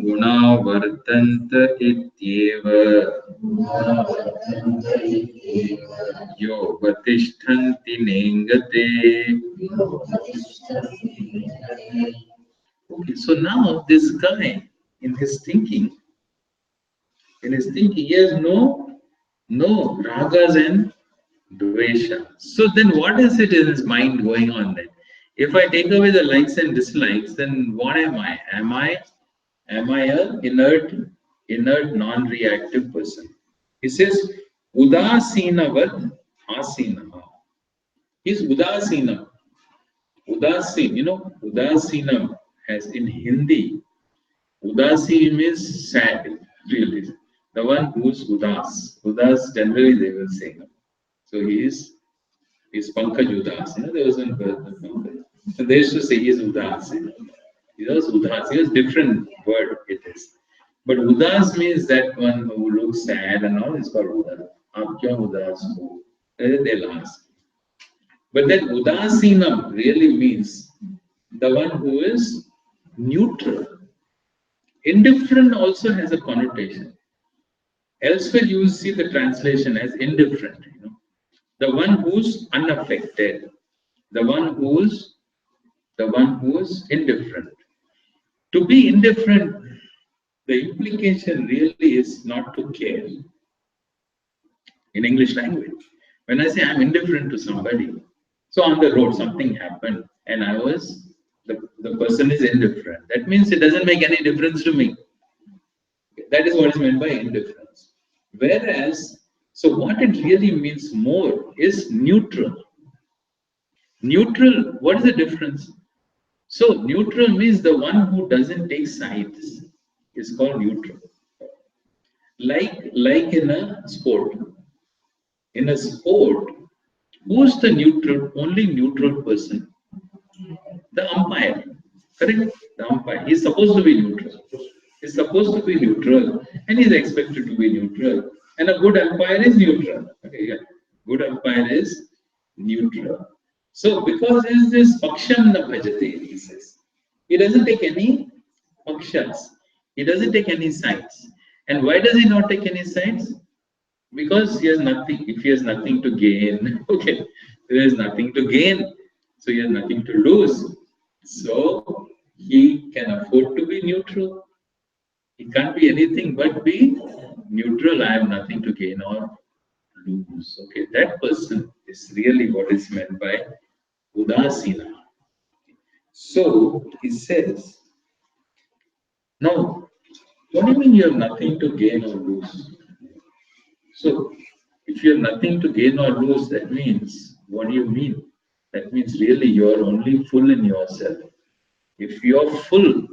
गुणा वर्तन्त इत्येव योगतिष्ठन्ति नेङ्गते. Okay, so now this guy in his thinking, he has no ragas and dvesha. So then what is it in his mind going on then? If I take away the likes and dislikes, then what am I? Am I a inert, non-reactive person? He says, Udasinavad asinaha. He's udasina. Udasin, udasinam has in Hindi, udasin is sad, really. The one who's udas. Udas generally they will say. No? So he's Pankaj Udas. There was one Pankaj. So they used to say he's Udas. He was Udas. He was different word it is. But Udas means that one who looks sad and all is called Udas. Aap kya Udas ho? They'll ask. But that Udasinam really means the one who is neutral. Indifferent also has a connotation. Elsewhere you will see the translation as indifferent. The one who's unaffected, the one who's indifferent. To be indifferent, the implication really is not to care. In English language, when I say I'm indifferent to somebody, so on the road something happened and the person is indifferent. That means it doesn't make any difference to me. That is what is meant by indifference. Whereas, so what it really means more is neutral. Neutral, what is the difference? So neutral means the one who doesn't take sides is called neutral. Like in a sport. In a sport, who's the neutral, only neutral person? The umpire. Correct? The umpire. He's supposed to be neutral. He's supposed to be neutral and he's expected to be neutral. And a good umpire is neutral. Okay, yeah. Good umpire is neutral. So because there is this paksham na bhajate, he says. He doesn't take any pakshas. He doesn't take any sides. And why does he not take any sides? Because he has nothing. If he has nothing to gain, okay, there is nothing to gain. So he has nothing to lose. So he can afford to be neutral. He can't be anything but be neutral. I have nothing to gain or lose. Okay, that person is really what is meant by Udasina. So he says, now What do you mean you have nothing to gain or lose? So, if you have nothing to gain or lose, that means, what do you mean? That means really you are only full in yourself. If you are full,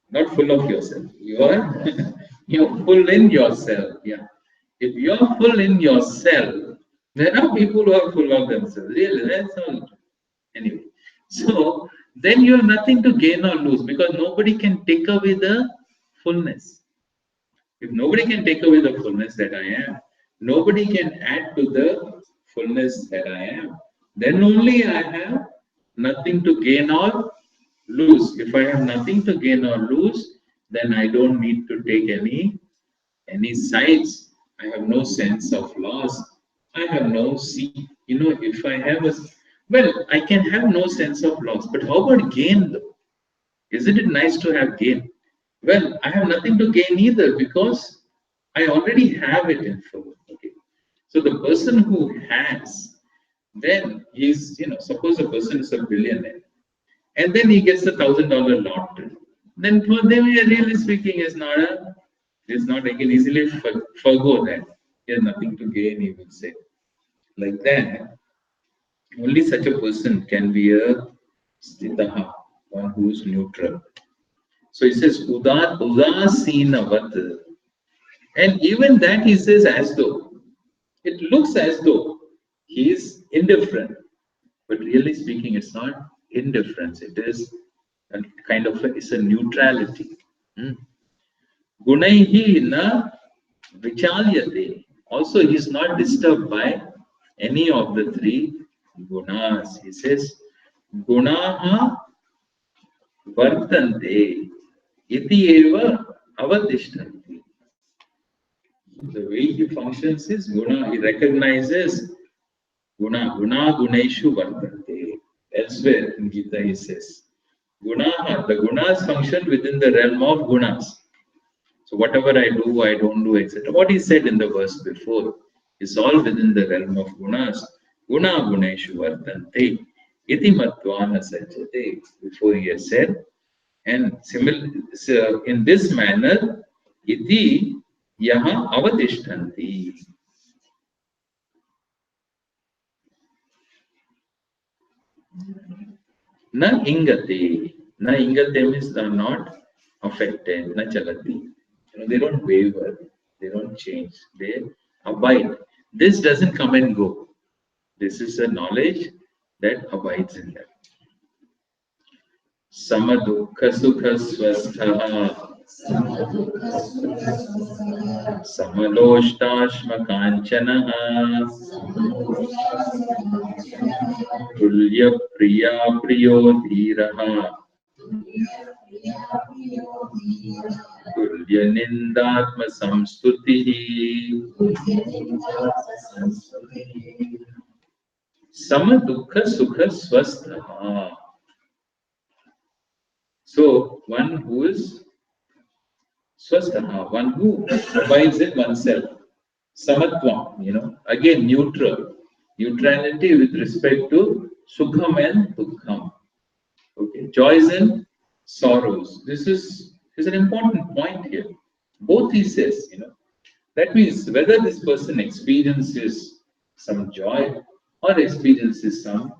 not full of yourself, you are you're full in yourself. Yeah. If you're full in yourself, there are people who are full of themselves. Really, that's all. Anyway, so then you have nothing to gain or lose because nobody can take away the fullness. If nobody can take away the fullness that I am, nobody can add to the fullness that I am. Then only I have nothing to gain or lose. If I have nothing to gain or lose, then I don't need to take any sides. I have no sense of loss. I have no see. If I have I can have no sense of loss. But how about gain though? Isn't it nice to have gain? Well, I have nothing to gain either because I already have it in full. Okay. So the person who has, then suppose a person is a billionaire and then he gets $1,000 lottery. Then for them, really speaking, it's not, I can easily forgo that. He has nothing to gain, he will say. Like that, only such a person can be a stitaha, one who is neutral. So he says, Udasinavat. And even that he says as though, it looks as though he is indifferent. But really speaking, it's not indifference. It is a kind of it's a neutrality. Gunaihi na vichalyate. Also, he is not disturbed by any of the three gunas. He says, Gunaha vartante iti eva avadishtanti. The way he functions is guna. He recognizes guna guneshu vartante. Elsewhere in Gita he says, Gunaha, the gunas function within the realm of gunas. So whatever I do, I don't do, etc. What he said in the verse before is all within the realm of gunas. Guna guneshu vartante iti matvana sajjate. Before he has said, and similar in this manner, iti yaha avadishtanti. Na ingate. Na ingate means they are not affected. Na chalati. They don't waver. They don't change. They abide. This doesn't come and go. This is a knowledge that abides in them. Samadukha sukha swastha. Samaloštashma kanchanaha. Tulya priya priyo dhiraha. Tulya nindatma samstutihi. Samadukha sukha swastha. So one who is swastha, one who abides in oneself. Samatvam, again neutral. Neutrality with respect to sukham and dukkham. Okay, joys and sorrows. This is an important point here. Both he says, that means whether this person experiences some joy or experiences some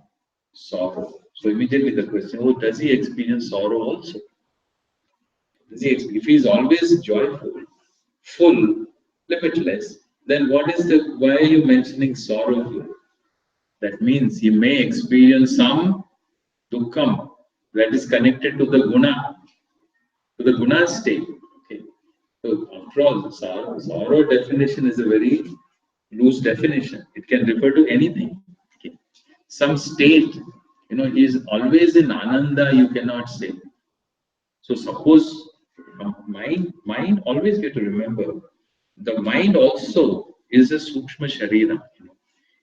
sorrow. So immediately the question, does he experience sorrow also? If he is always joyful, full, limitless, then why are you mentioning sorrow here? That means he may experience some dukkham that is connected to the guna state. Okay. So after all, sorrow definition is a very loose definition. It can refer to anything. Okay. Some state, he is always in ananda, you cannot say. So suppose mind always get to remember, the mind also is a sukshma sharira.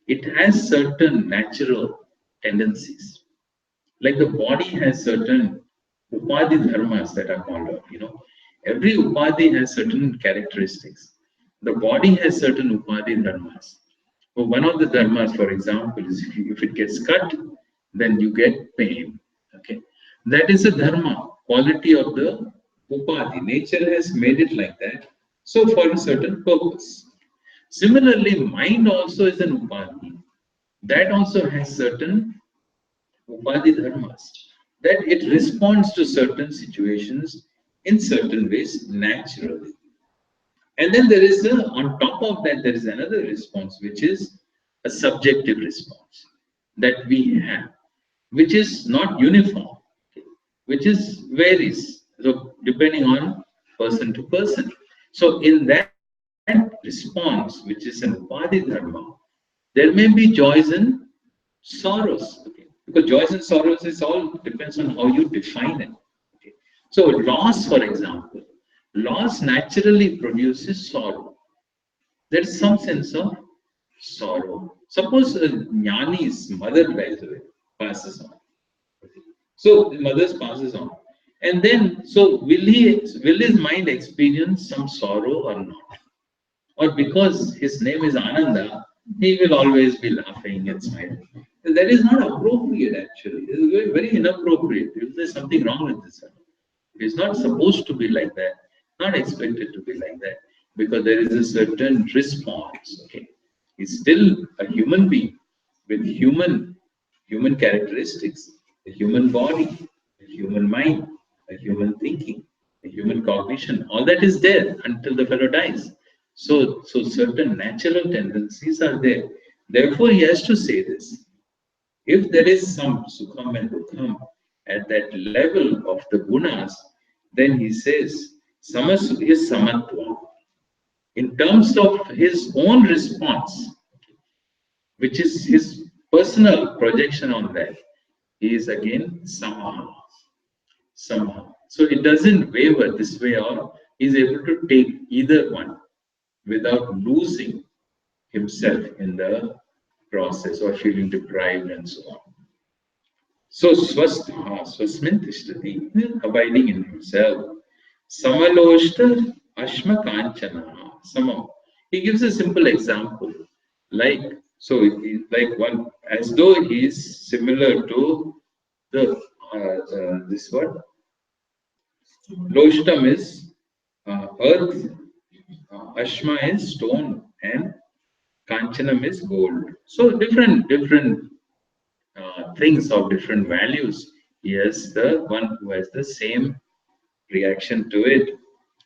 It has certain natural tendencies. Like the body has certain upadhi dharmas that are called out. Every upadhi has certain characteristics. The body has certain upadhi dharmas. So one of the dharmas, for example, is if it gets cut, then you get pain. Okay, that is a dharma, quality of the Upadhi. Nature has made it like that. So for a certain purpose. Similarly, mind also is an upadhi. That also has certain upadhi dharmas. That it responds to certain situations in certain ways naturally. And then there is on top of that, there is another response, which is a subjective response that we have, which is not uniform, which is varies. So depending on person to person. So in that response, which is an upadhi dharma, there may be joys and sorrows. Okay? Because joys and sorrows is all depends on how you define it. Okay? So loss, for example, loss naturally produces sorrow. There is some sense of sorrow. Suppose a jnani's mother dies away, passes on. So the mother passes on. And then, so will his mind experience some sorrow or not? Or because his name is Ananda, he will always be laughing and smiling. That is not appropriate actually. It is very, very inappropriate. There is something wrong with this. It is not supposed to be like that, not expected to be like that, because there is a certain response. Okay, he's still a human being with human characteristics, a human body, a human mind, a human thinking, a human cognition. All that is there until the fellow dies. So certain natural tendencies are there. Therefore, he has to say this. If there is some sukham and dukham at that level of the gunas, then he says samas is samatva. In terms of his own response, which is his personal projection on that, he is again samaha. Samaha. So it doesn't waver this way, or he is able to take either one without losing himself in the process or feeling deprived and so on. So swasmin tishtati, abiding in himself. Samaloshta ashma kanchana. Samam. He gives a simple example. Like, so like one, as though he is similar to this word. Loshtam is earth, ashma is stone, and kanchanam is gold. So different things of different values. Yes, the one who has the same reaction to it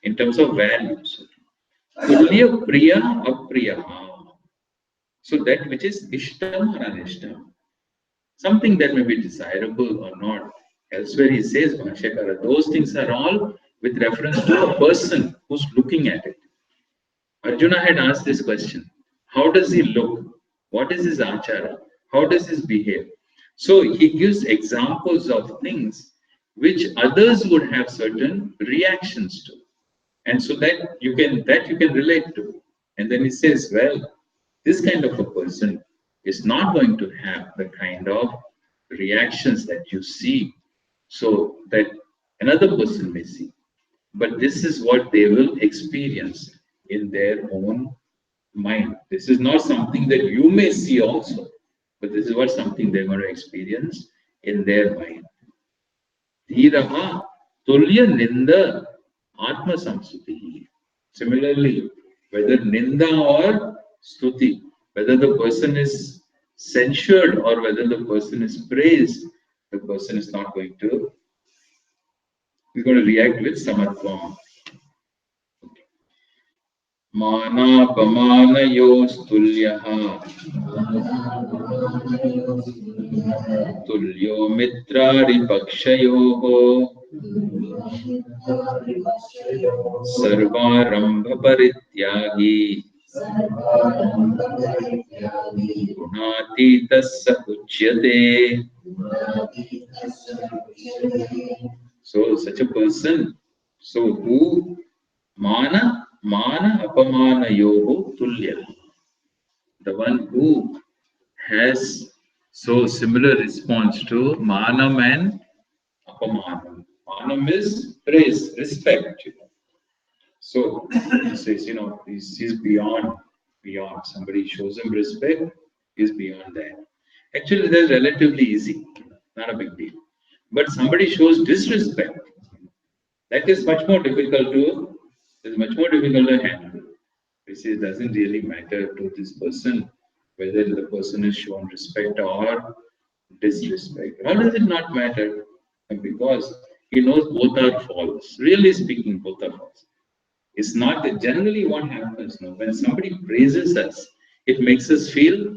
in terms of values. Tulya priya apriya. So that which is ishtam or anishtam, something that may be desirable or not. Elsewhere he says, Bhashyakara, those things are all with reference to a person who's looking at it. Arjuna had asked this question. How does he look? What is his achara? How does he behave? So he gives examples of things which others would have certain reactions to. And so that you can relate to. And then he says, well, this kind of a person is not going to have the kind of reactions that you see, so that another person may see. But this is what they will experience in their own mind. This is not something that you may see also, but this is what something they're going to experience in their mind. Dhiraha tulya ninda atma samsuti. Similarly, whether ninda or stuti, whether the person is censured or whether the person is praised, the person is not going to, he's going to react with samatvam. मानापमानयोस्तुल्यः तुल्यो मित्रारिपक्षयोः सर्वारम्भपरित्यागी गुणातीतः स उच्यते. So such a person, so who mana apamana yoho tulya, the one who has so similar response to manam and apamanam. Manam is praise, respect. So he says, he's beyond. Somebody shows him respect, he's beyond that. Actually, that's relatively easy, not a big deal. But somebody shows disrespect, That is much more difficult to handle. Which is doesn't really matter to this person whether the person is shown respect or disrespect. How does it not matter? Because he knows both are false. Really speaking, both are false. It's not generally what happens now. When somebody praises us, it makes us feel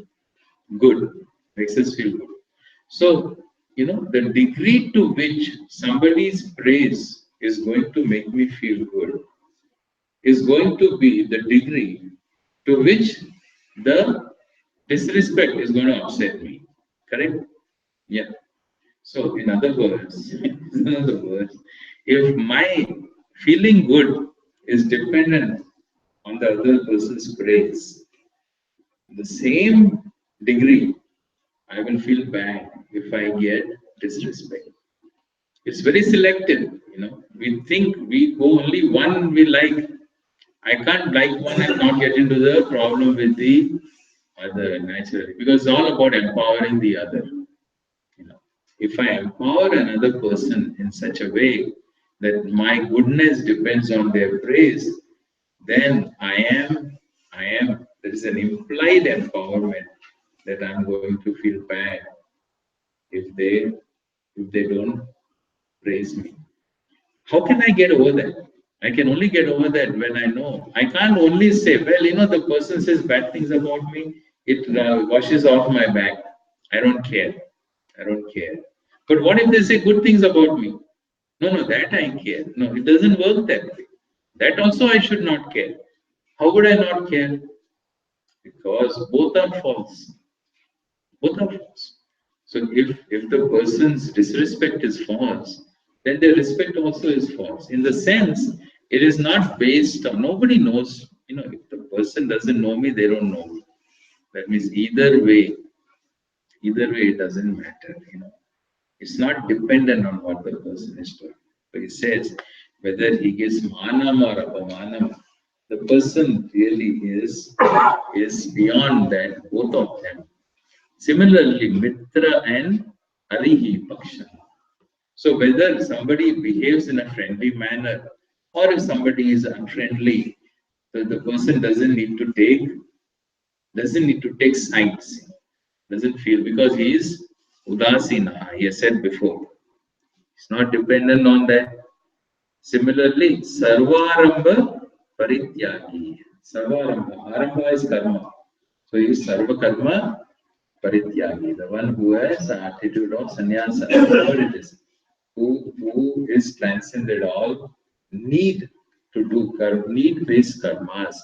good. Makes us feel good. So, the degree to which somebody's praise is going to make me feel good is going to be the degree to which the disrespect is going to upset me. Correct? Yeah. So, in other words, if my feeling good is dependent on the other person's praise, the same degree I will feel bad if I get disrespect. It's very selective. We think we go only one we like. I can't like one and not get into the problem with the other naturally because it's all about empowering the other. You know, if I empower another person in such a way that my goodness depends on their praise, then there is an implied empowerment that I'm going to feel bad if they if they don't praise me. How can I get over that? I can only get over that when I know. I can't only say, well, the person says bad things about me, it washes off my back. I don't care. I don't care. But what if they say good things about me? No, no, that I care. No, it doesn't work that way. That also I should not care. How would I not care? Because both are false. Both are false. So if the person's disrespect is false, then their respect also is false. In the sense, it is not based on nobody knows. If the person doesn't know me, they don't know me. That means either way, it doesn't matter. It's not dependent on what the person is doing. So he says whether he gets manam or apamanam, the person really is beyond that, both of them. Similarly, Mitra and Arihi Paksha. So whether somebody behaves in a friendly manner or if somebody is unfriendly, so the person doesn't need to take sides, doesn't feel because he is udasina, he has said before. It's not dependent on that. Similarly, Sarvaramba Parityagi. Sarvaramba. Aramba is karma. So he is Sarva Karma Parityagi, the one who has the attitude of sannyasa, whatever it is, who is transcended all need to do need-based karmas.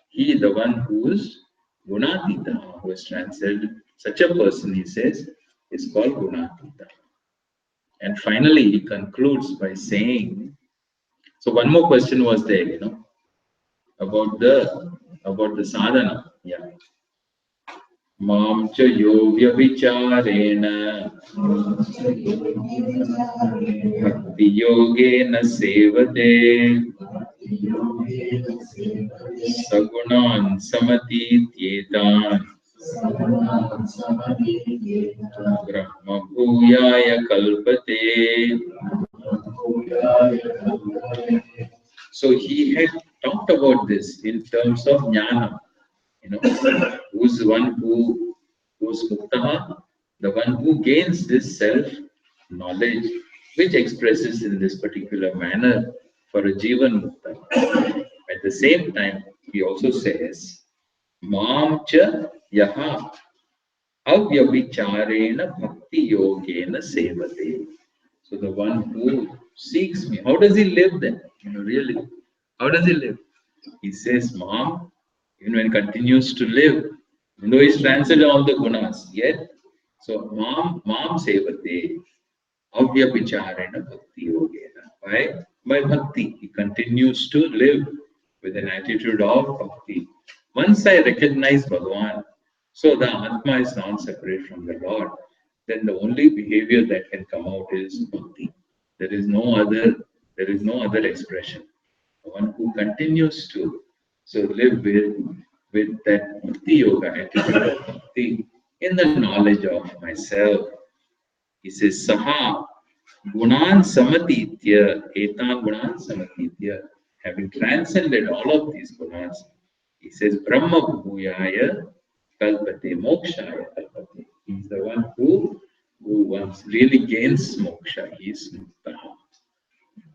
He, the one who is gunatita, who has transcended, such a person, he says, is called gunatita. And finally, he concludes by saying, so one more question was there, about the sadhana. Yeah. Mam cha yogya vicharena bhakti yogena sevate sagunan samatityetan brahma bhuyaya kalpate. So he had talked about this in terms of jnana, who's the one who's muktaha, the one who gains this self knowledge, which expresses in this particular manner for a jivan mukta. At the same time, he also says, Mam cha yaha avyabhicharena bhakti yogena sevate. So the one who seeks me, how does he live then? Really, how does he live? He says, Mom, even when continues to live, though he's transcended all the gunas, yet, so Mom sevate, avyabhicharena bhakti yogena. By bhakti, he continues to live with an attitude of bhakti. Once I recognize Bhagavan, so the Atma is not separate from the Lord, then the only behavior that can come out is bhakti. There is no other expression. The one who continues to live with that bhakti yoga attitude of bhakti in the knowledge of myself. He says, Saha Gunan samatitya, etan gunan samatitya, having transcended all of these gunas, he says Brahma bhuyaya kalpate mokshaya kalpate. He's the one who once really gains moksha. He is mukta.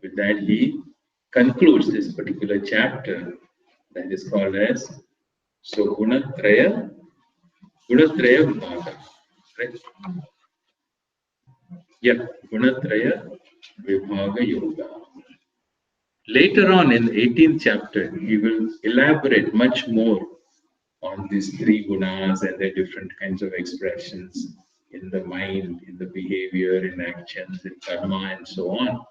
With that, he concludes this particular chapter that is called as so Gunatraya Vibhaga. Right? Yeah, Gunatraya Vibhaga Yoga. Later on in the 18th chapter, he will elaborate much more on these three gunas and their different kinds of expressions in the mind, in the behavior, in actions, in karma, and so on.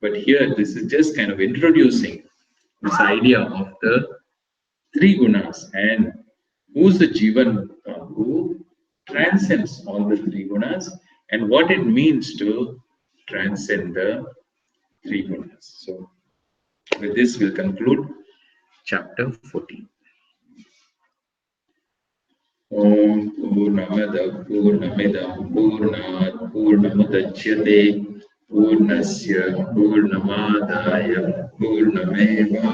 But here, this is just kind of introducing this idea of the three gunas and who's the Jivan Mukta, who transcends all the three gunas and what it means to transcend the three gunas. So, with this, we'll conclude chapter 14. Om Purnamada Purnamidam Purnat Purnamudachyate Purnasya Purnamadaya Purnameva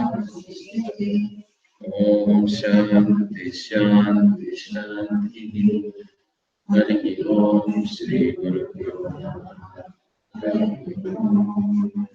Om Shanti Shanti Shanti Hari Om Shri Guru Pyo Namaha. Hari Om.